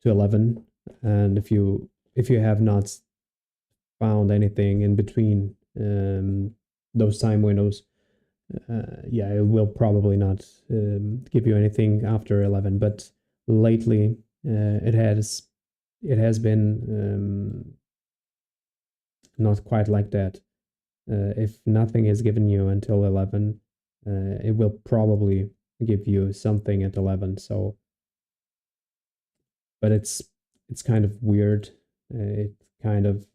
11. And if you have not found anything in between those time windows, yeah, it will probably not give you anything after 11. But lately, it has been not quite like that. If nothing is given you until 11, it will probably give you something at 11. So, but it's kind of weird. It kind of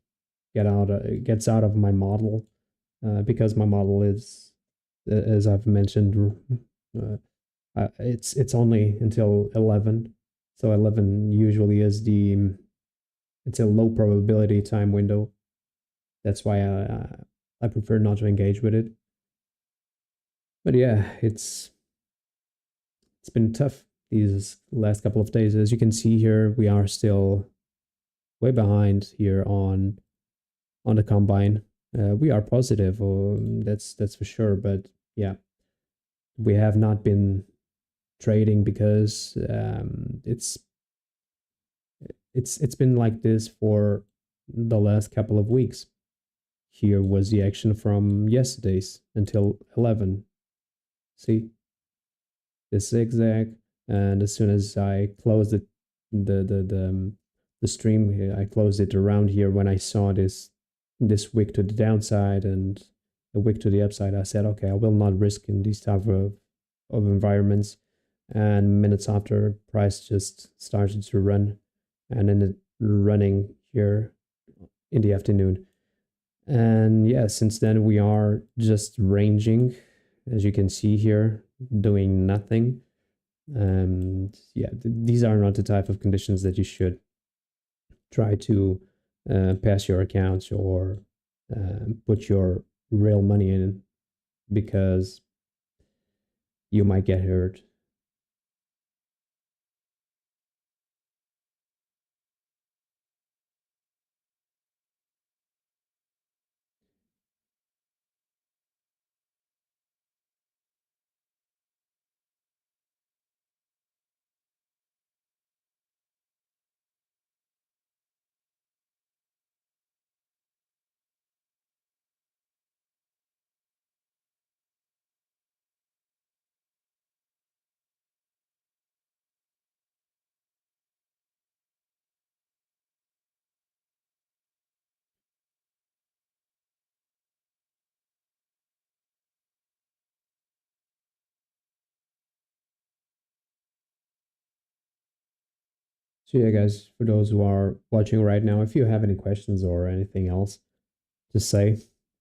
gets out of my model because my model is, as I've mentioned, it's only until 11. So 11 usually is it's a low probability time window. That's why I prefer not to engage with it. But yeah, it's been tough these last couple of days. As you can see here, we are still way behind here on the combine. We are positive, that's for sure. But yeah, we have not been trading because it's been like this for the last couple of weeks. Here was the action from yesterday's until 11. See, the zigzag, and as soon as I closed it, the stream here, I closed it around here when I saw this wick to the downside and a wick to the upside. I said, okay, I will not risk in these type of environments. And minutes after, price just started to run, and ended running here in the afternoon. And yeah, since then we are just ranging, as you can see here, doing nothing. And yeah, these are not the type of conditions that you should try to pass your accounts or put your real money in, because you might get hurt. So yeah, guys, for those who are watching right now, if you have any questions or anything else to say,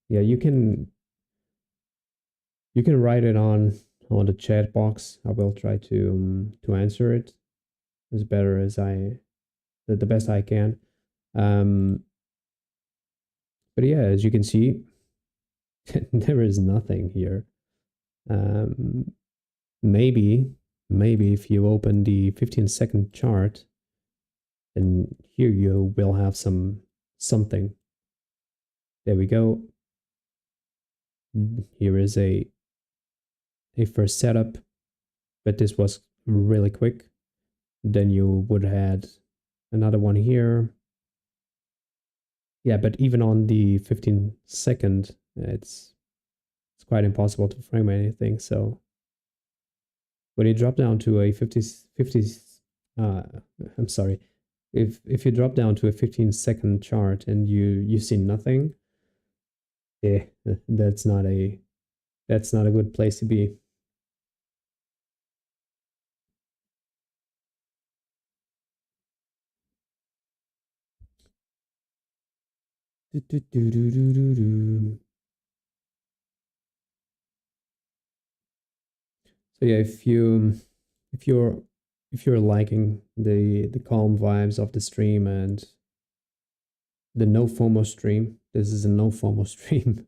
yeah, you can write it on the chat box. I will try to answer it as better as the best I can. Um, but yeah, as you can see, there is nothing here. Um, maybe maybe if you open the 15-second chart, then here you will have something. There we go. Here is a a first setup, but this was really quick. Then you would had another one here. Yeah, but even on the 15-second, it's quite impossible to frame anything. So when you drop down to a 50 uh, I'm sorry, if you drop down to a 15-second chart and you see nothing, yeah, that's not a good place to be. Do, do, do, do, do, do, do. So yeah, if you're if you're liking the calm vibes of the stream and the no FOMO stream, this is a no FOMO stream.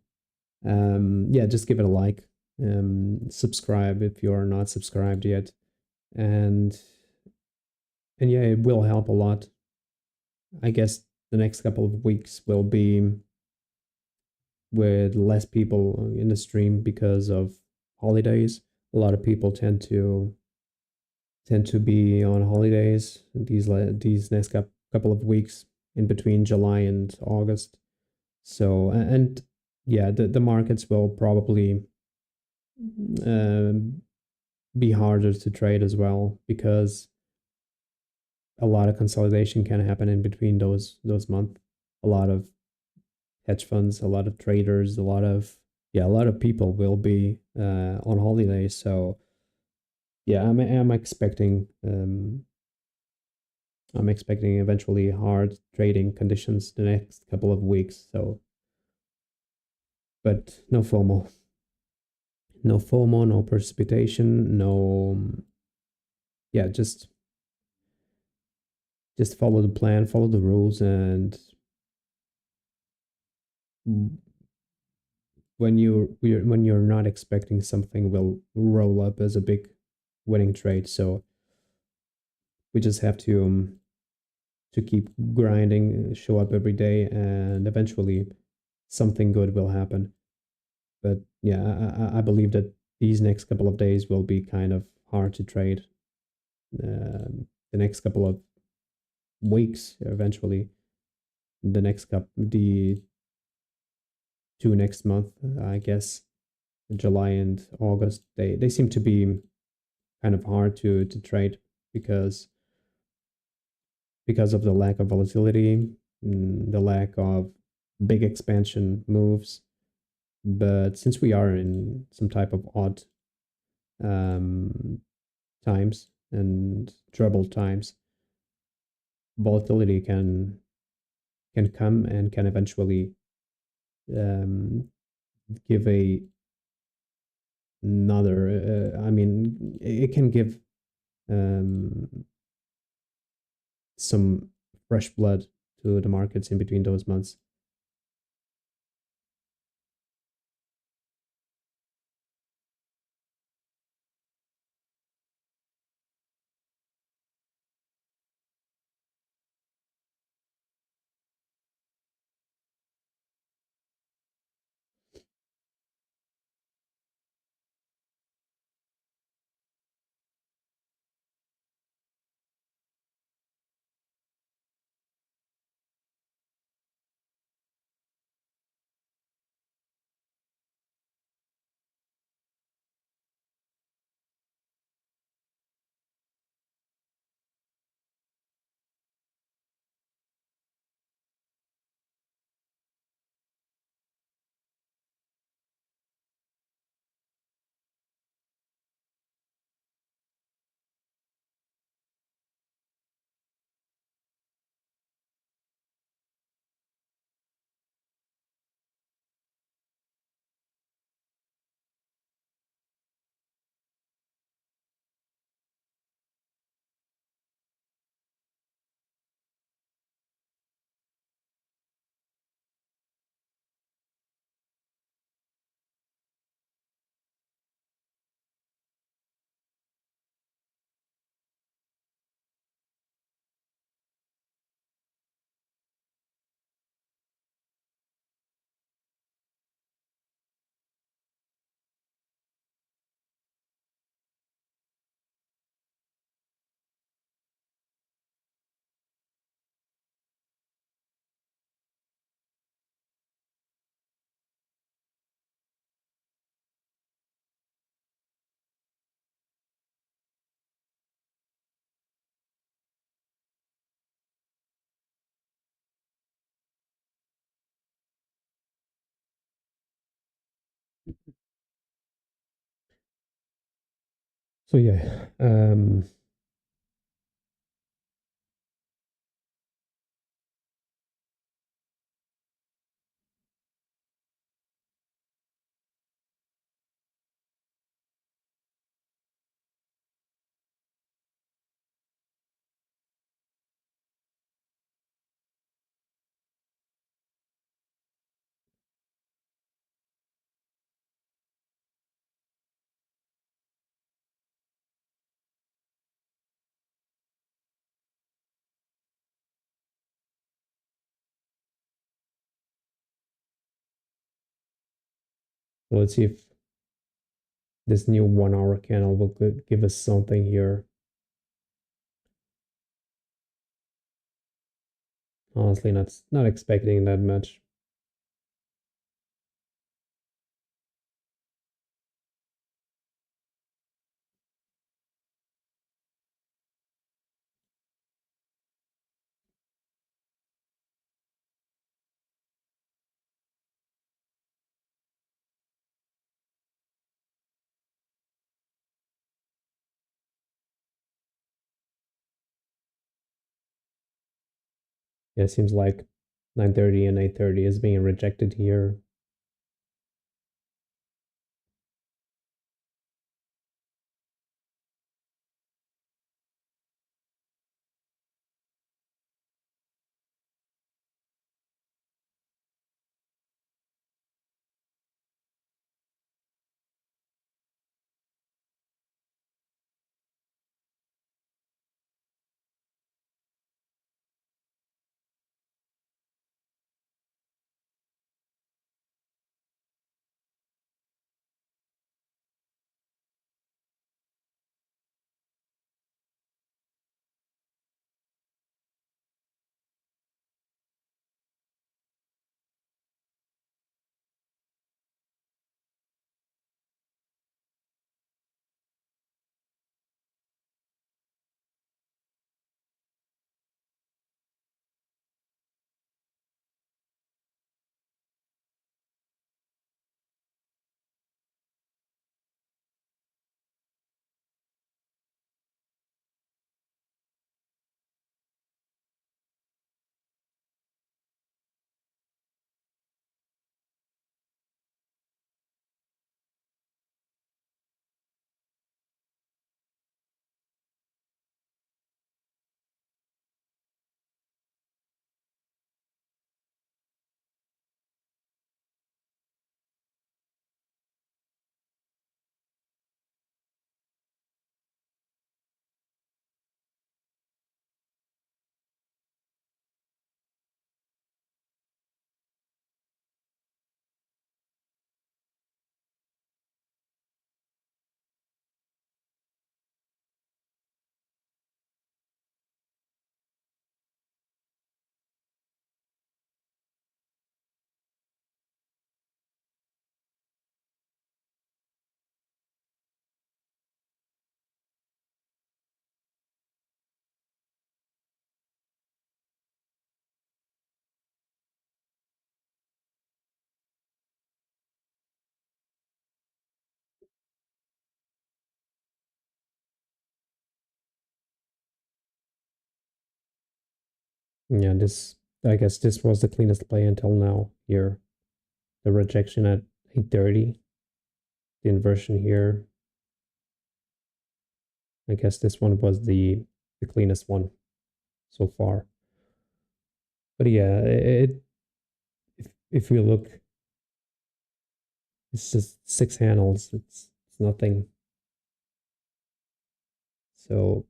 Yeah, just give it a like. Subscribe if you're not subscribed yet, and yeah, it will help a lot. I guess the next couple of weeks will be with less people in the stream because of holidays. A lot of people tend to be on holidays these next couple of weeks in between July and August. So and yeah, the markets will probably um, be harder to trade as well because a lot of consolidation can happen in between those months. A lot of hedge funds, a lot of traders, a lot of people will be on holiday. So yeah, I'm expecting eventually hard trading conditions the next couple of weeks. So, but no FOMO, no FOMO, no precipitation, no, yeah, just follow the plan, follow the rules, and when you're not expecting something will roll up as a big winning trade. So we just have to keep grinding, show up every day, and eventually something good will happen. But yeah, I believe that these next couple of days will be kind of hard to trade. The next couple of weeks, eventually, the two next month, I guess, July and August, they seem to be kind of hard to trade because of the lack of volatility, the lack of big expansion moves. But since we are in some type of odd um, times and troubled times, volatility can come and can eventually um, give another. I mean, it can give um, some fresh blood to the markets in between those months. So yeah, let's see if this new 1 hour candle will give us something here. Honestly, not expecting that much. Yeah, it seems like 9:30 and 8:30 is being rejected here. Yeah, this I guess this was the cleanest play until now here. The rejection at 8:30, the inversion here. I guess this one was the cleanest one so far. But yeah, if we look, it's just six handles. It's nothing. So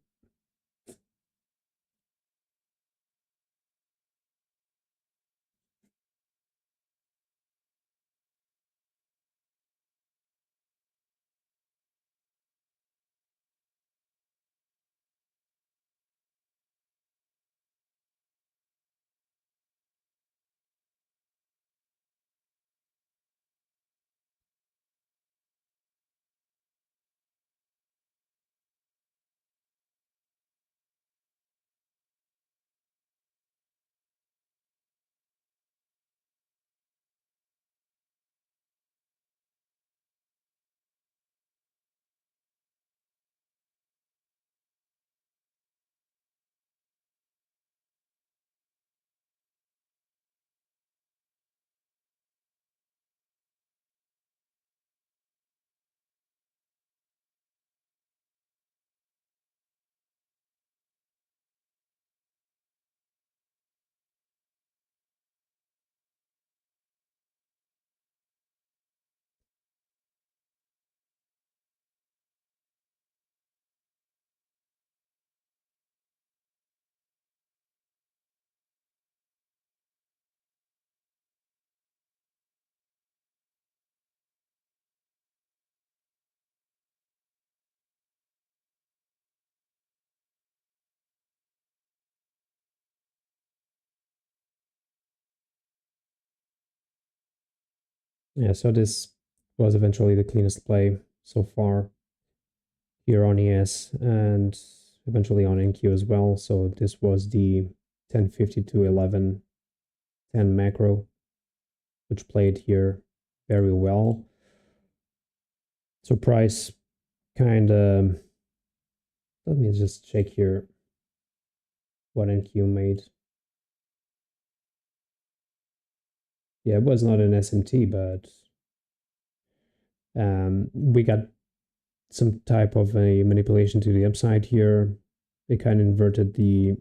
Yeah, so this was eventually the cleanest play so far here on ES and eventually on NQ as well. So this was the 1050 to 1110 macro, which played here very well. So price kind of, let me just check here what NQ made. Yeah, it was not an SMT, but we got some type of a manipulation to the upside here. It kind of inverted the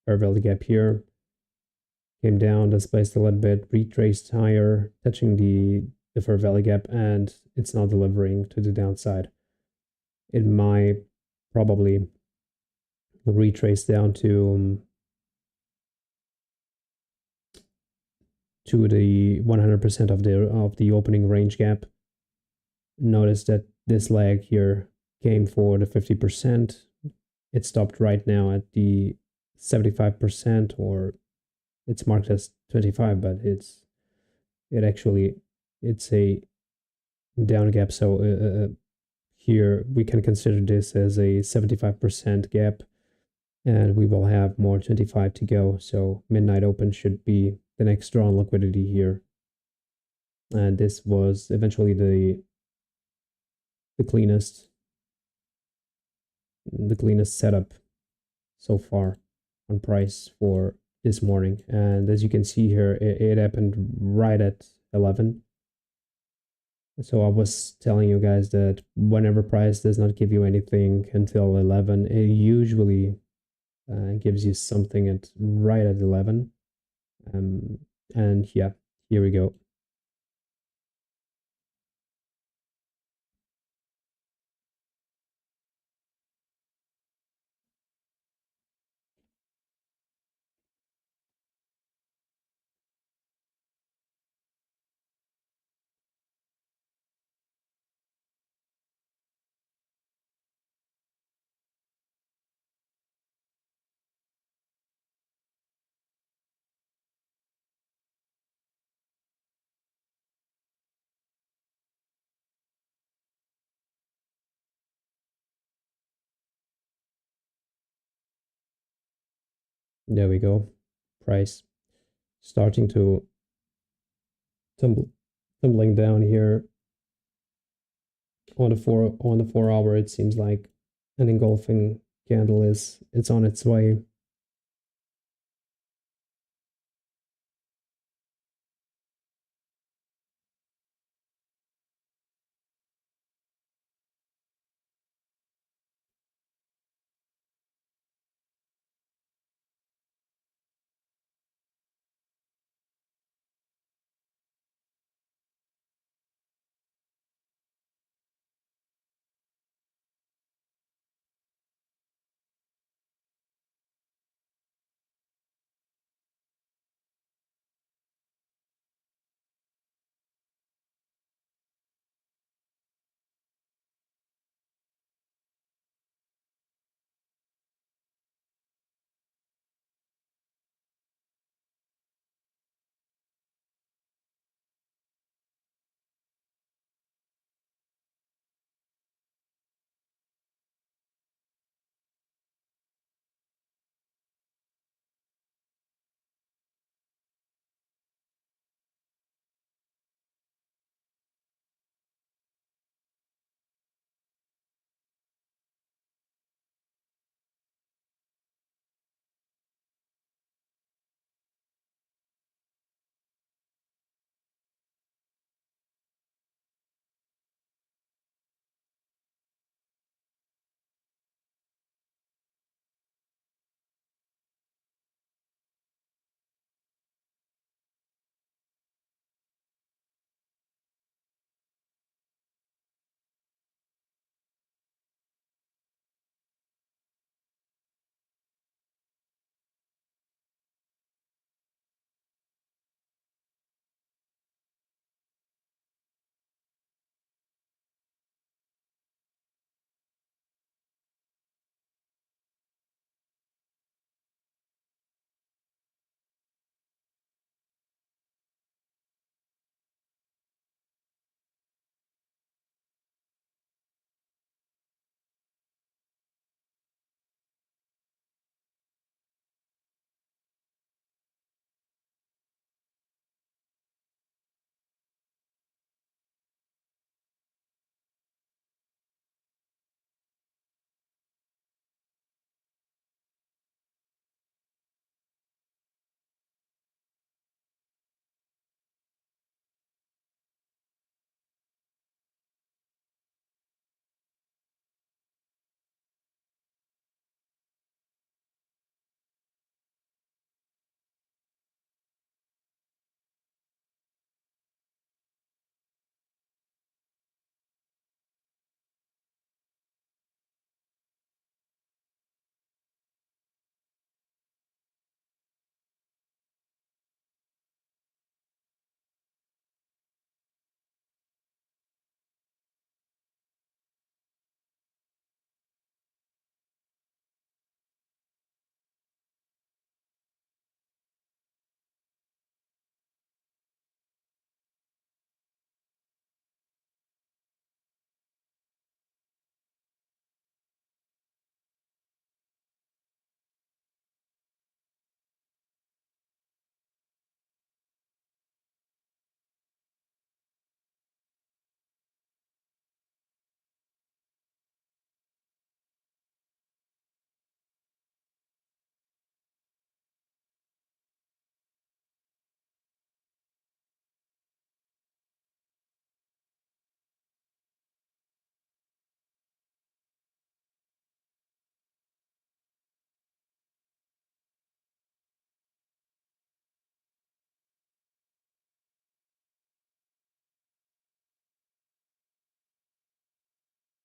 fair value gap here, came down, displaced a little bit, retraced higher, touching the fair value gap, and it's not delivering to the downside. It might probably retrace down to the 100% of the opening range gap. Notice that this leg here came for the 50%. It stopped right now at the 75%, or it's marked as 25, but it's a down gap. So here we can consider this as a 75% gap, and we will have more 25 to go. So midnight open should be the next draw on liquidity here. And this was eventually the cleanest setup so far on price for this morning. And as you can see here, it happened right at 11. So I was telling you guys that whenever price does not give you anything until 11, it usually gives you something at right at 11. Um, and yeah, here we go. There we go. Price starting to tumble, tumbling down here on the 4 hour. It seems like an engulfing candle it's on its way.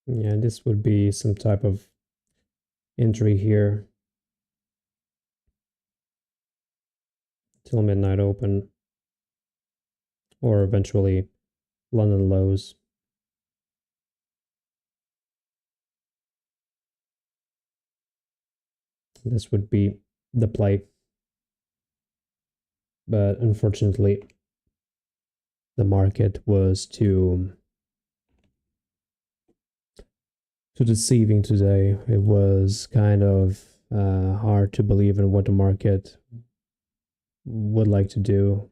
Yeah, this would be some type of entry here till midnight open, or eventually London lows. This would be the play. But unfortunately, the market was too deceiving today. It was kind of hard to believe in what the market would like to do,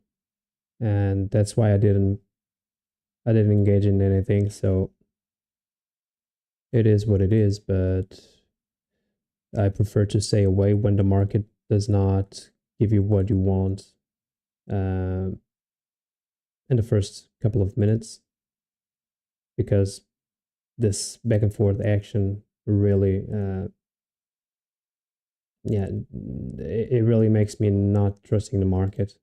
and that's why I didn't engage in anything. So it is what it is. But I prefer to stay away when the market does not give you what you want uh, in the first couple of minutes, because this back and forth action really yeah, it really makes me not trusting the market.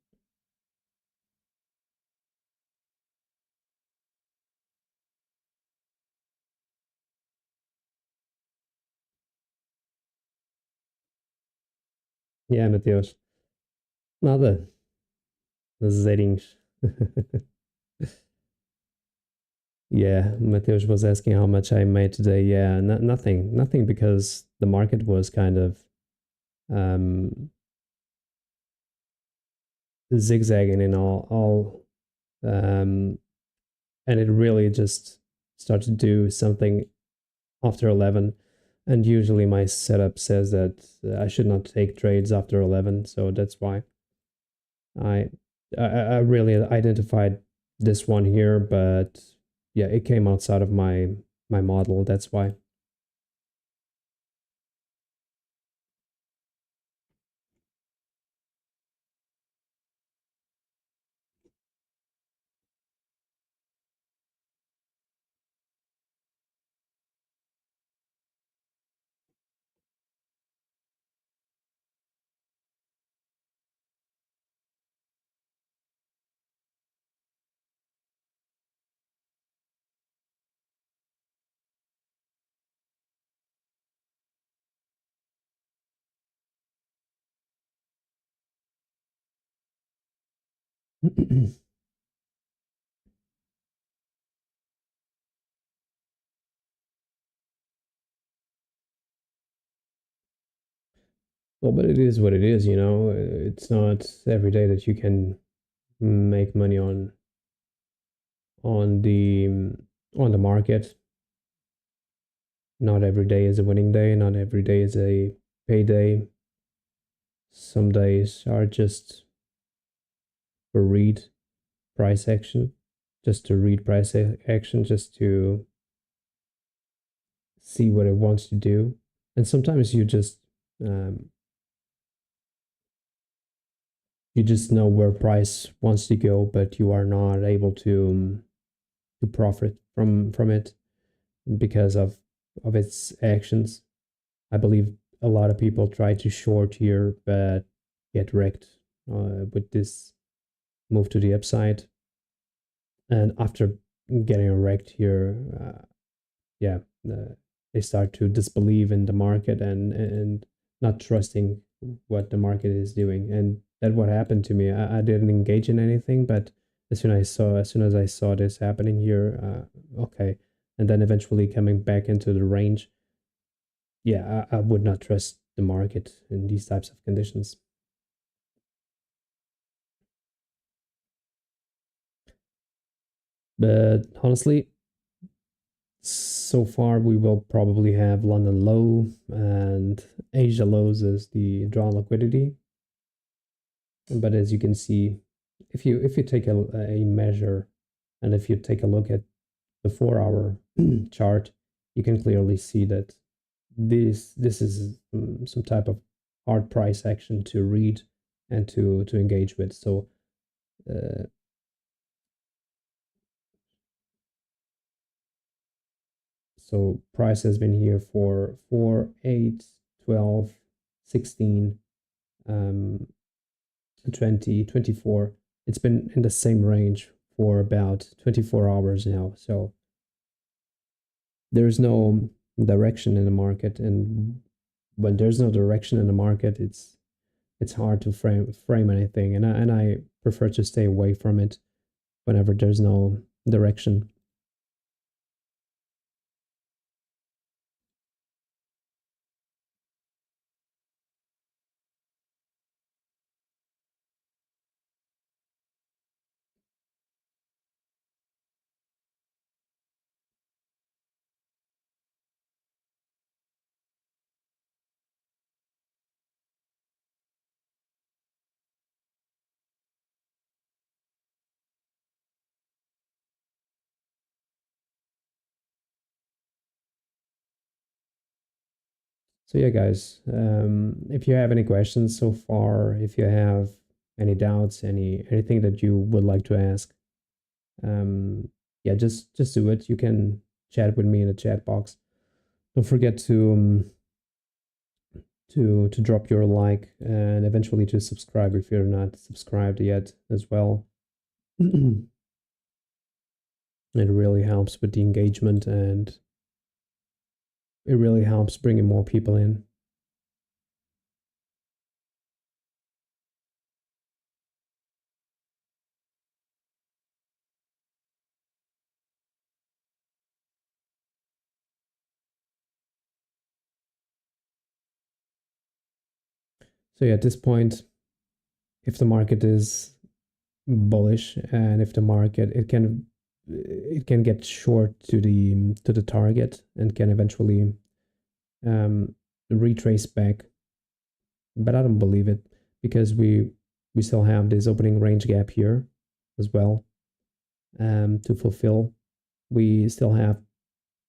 Yeah, Mateus. Nada. Zerinhos. Yeah, Mateus was asking how much I made today. Yeah, nothing, because the market was kind of um, zigzagging and all, and it really just started to do something after 11. And usually my setup says that I should not take trades after 11, so that's why I I really identified this one here, but yeah, it came outside of my model. That's why. Well, but it is what it is, you know. It's not every day that you can make money on the on the market. Not every day is a winning day. Not every day is a payday. Some days are just for read price action, just to read price action, just to see what it wants to do. And sometimes um, you just know where price wants to go, but you are not able to profit from it because of its actions. I believe a lot of people try to short here, but get wrecked with this move to the upside. And after getting wrecked here, yeah, they start to disbelieve in the market and not trusting what the market is doing. And that what happened to me. I didn't engage in anything, but as soon as I saw this happening here, okay, and then eventually coming back into the range, yeah, I would not trust the market in these types of conditions. But honestly, so far we will probably have London low and Asia lows as the drawn liquidity. But as you can see, if you take a measure, and if you take a look at the 4 hour chart, you can clearly see that this is some type of hard price action to read and to engage with. Uh, so price has been here for 4, 8, 12, 16, um, 20, 24. It's been in the same range for about 24 hours now. So there's no direction in the market, and when there's no direction in the market, it's hard to frame anything, and I prefer to stay away from it whenever there's no direction. So yeah, guys, if you have any questions so far, if you have any doubts, anything that you would like to ask, um, yeah, just do it. You can chat with me in the chat box. Don't forget to drop your like and eventually to subscribe if you're not subscribed yet as well. It really helps with the engagement, and it really helps bringing more people in. So yeah, at this point, if the market is bullish, and if the market, it can get short to the target and can eventually um, retrace back, but I don't believe it, because we still have this opening range gap here as well, to fulfill. We still have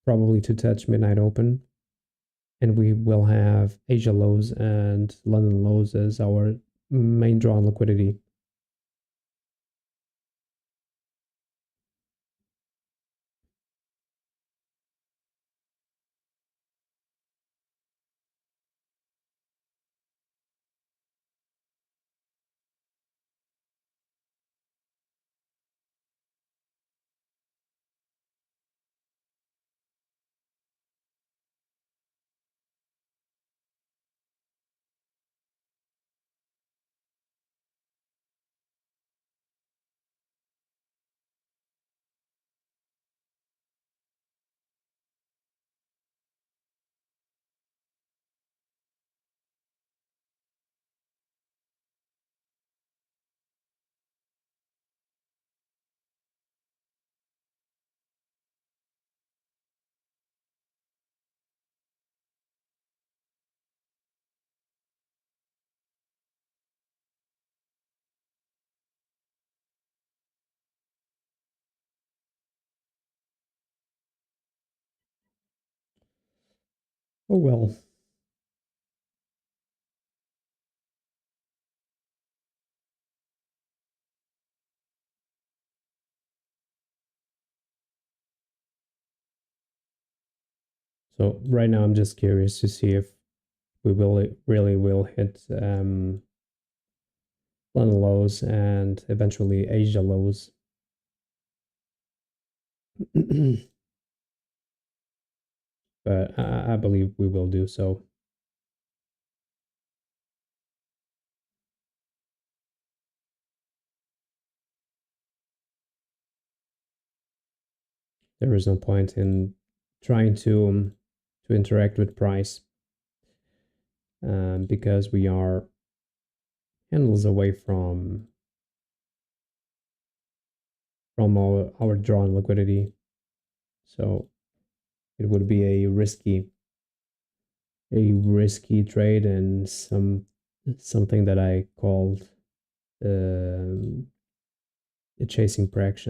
probably to touch midnight open, and we will have Asia lows and London lows as our main draw on liquidity. Oh well. So right now I'm just curious to see if we will really will hit London lows and eventually Asia lows. But I believe we will do so. There is no point in trying to interact with price, because we are handles away from our drawn liquidity. So it would be a risky trade, and something that I called um, a chasing price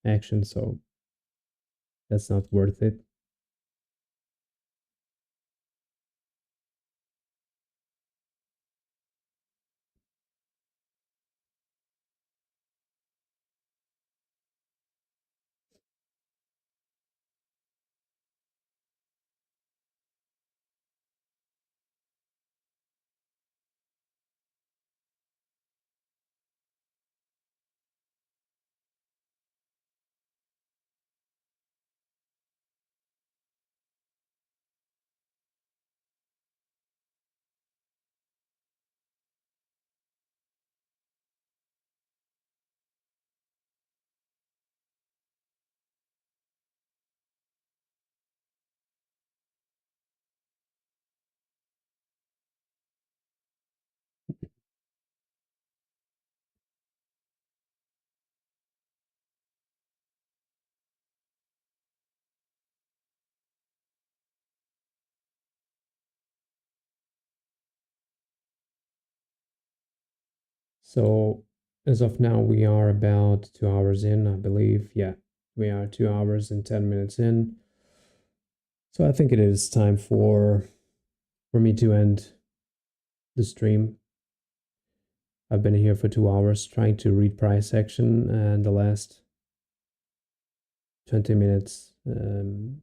action. So that's not worth it. So as of now, we are about 2 hours in, I believe. Yeah, we are 2 hours and 10 minutes in. So I think it is time for me to end the stream. I've been here for 2 hours trying to read price action, and the last 20 minutes, and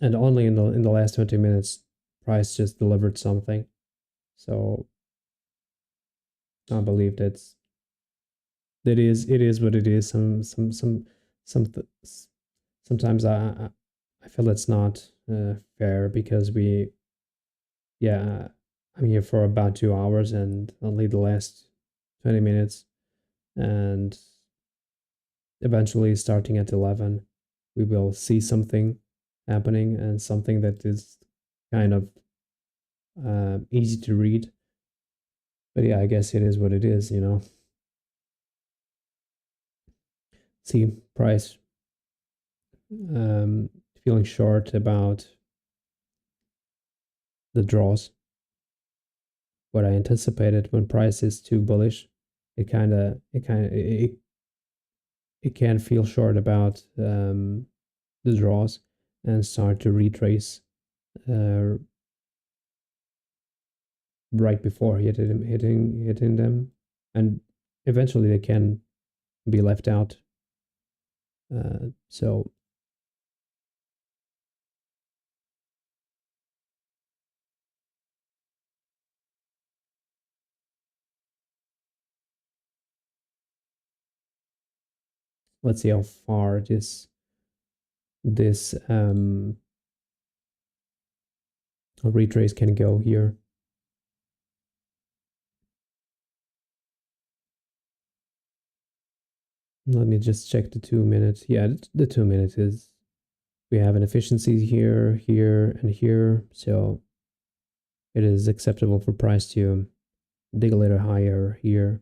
only in the last 20 minutes, price just delivered something. So I believe it is what it is. Some sometimes I feel it's not fair because yeah, I'm here for about 2 hours and only the last 20 minutes, and eventually starting at 11 we will see something happening, and something that is kind of easy to read. But yeah, I guess it is what it is, you know. See price um, feeling short about the draws. What I anticipated, when price is too bullish, it can feel short about the draws and start to retrace uh, right before hitting them, and eventually they can be left out. So let's see how far this retrace can go here. Let me just check the 2 minutes. Yeah, the 2 minutes is, we have an efficiency here, here, and here. So it is acceptable for price to dig a little higher here.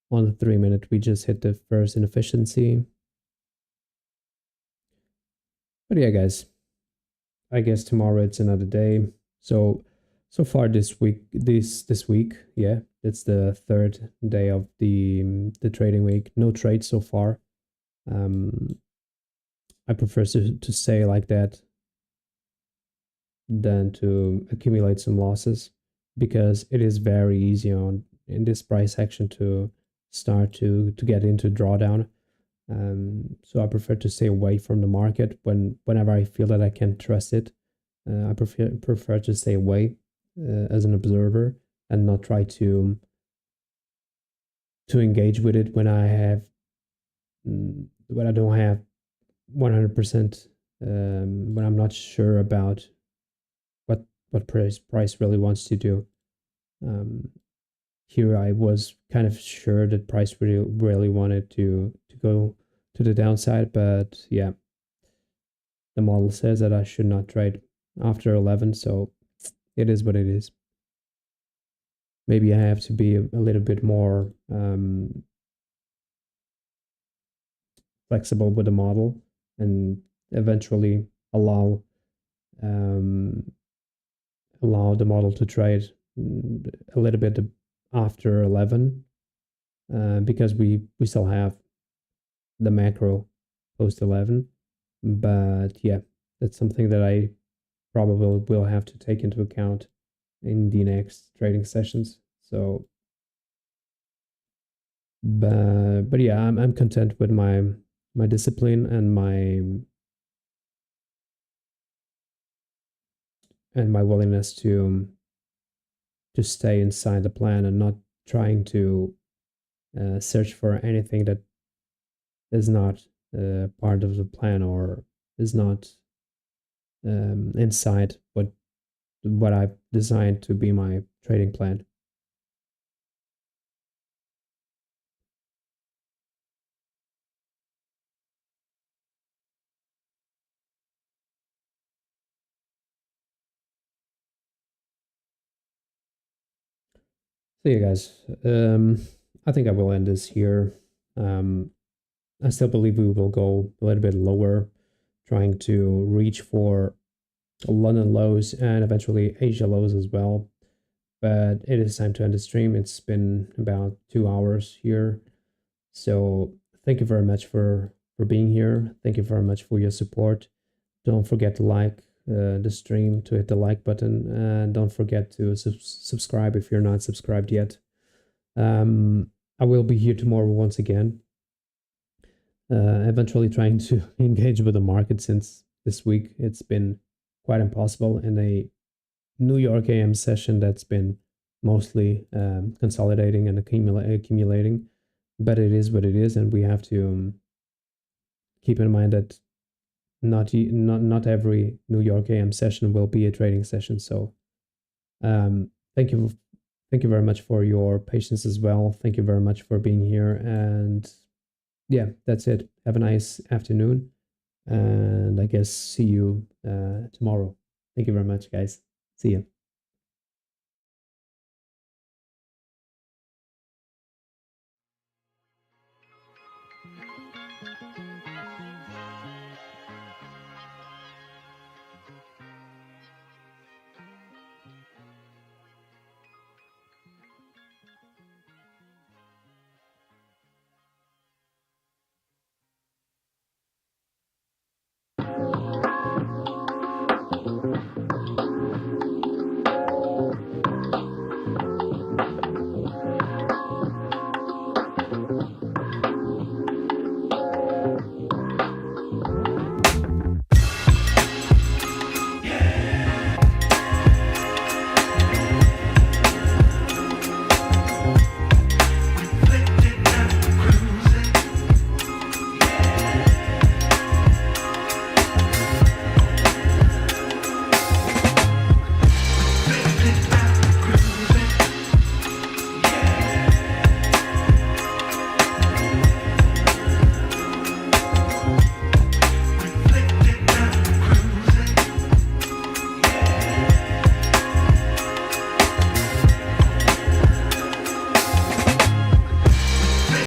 On the 3 minute, we just hit the first inefficiency. But yeah, guys, I guess tomorrow it's another day. So far this week, yeah, it's the third day of the trading week. No trades so far. I prefer to stay like that than to accumulate some losses, because it is very easy on in this price action to start to get into drawdown. So I prefer to stay away from the market whenever I feel that I can't trust it. I prefer to stay away as an observer, and not try to engage with it when I don't have 100%, when I'm not sure about what price really wants to do. Um, Here I was kind of sure that price really wanted to go to the downside, but yeah, the model says that I should not trade after 11, so it is what it is. Maybe I have to be a little bit more flexible with the model, and eventually allow um, allow the model to trade a little bit after 11, because we still have the macro post 11. But yeah, that's something that I probably will have to take into account in the next trading sessions. So but yeah, I'm content with my discipline and my willingness to stay inside the plan, and not trying to search for anything that is not part of the plan, or is not inside what I've designed to be my trading plan. So yeah, guys, I think I will end this here. Um, I still believe we will go a little bit lower, trying to reach for London lows and eventually Asia lows as well. but it is time to end the stream. It's been about 2 hours here. So thank you very much for being here. Thank you very much for your support. Don't forget to like the stream, to hit the like button, and don't forget to subscribe if you're not subscribed yet. I will be here tomorrow once again, eventually trying to engage with the market, since this week it's been quite impossible in a New York AM session that's been mostly consolidating and accumulating. But it is what it is, and we have to keep in mind that not every New York AM session will be a trading session. So thank you very much for your patience as well. Thank you very much for being here, and yeah, that's it. Have a nice afternoon, and I guess see you tomorrow. Thank you very much, guys. See you.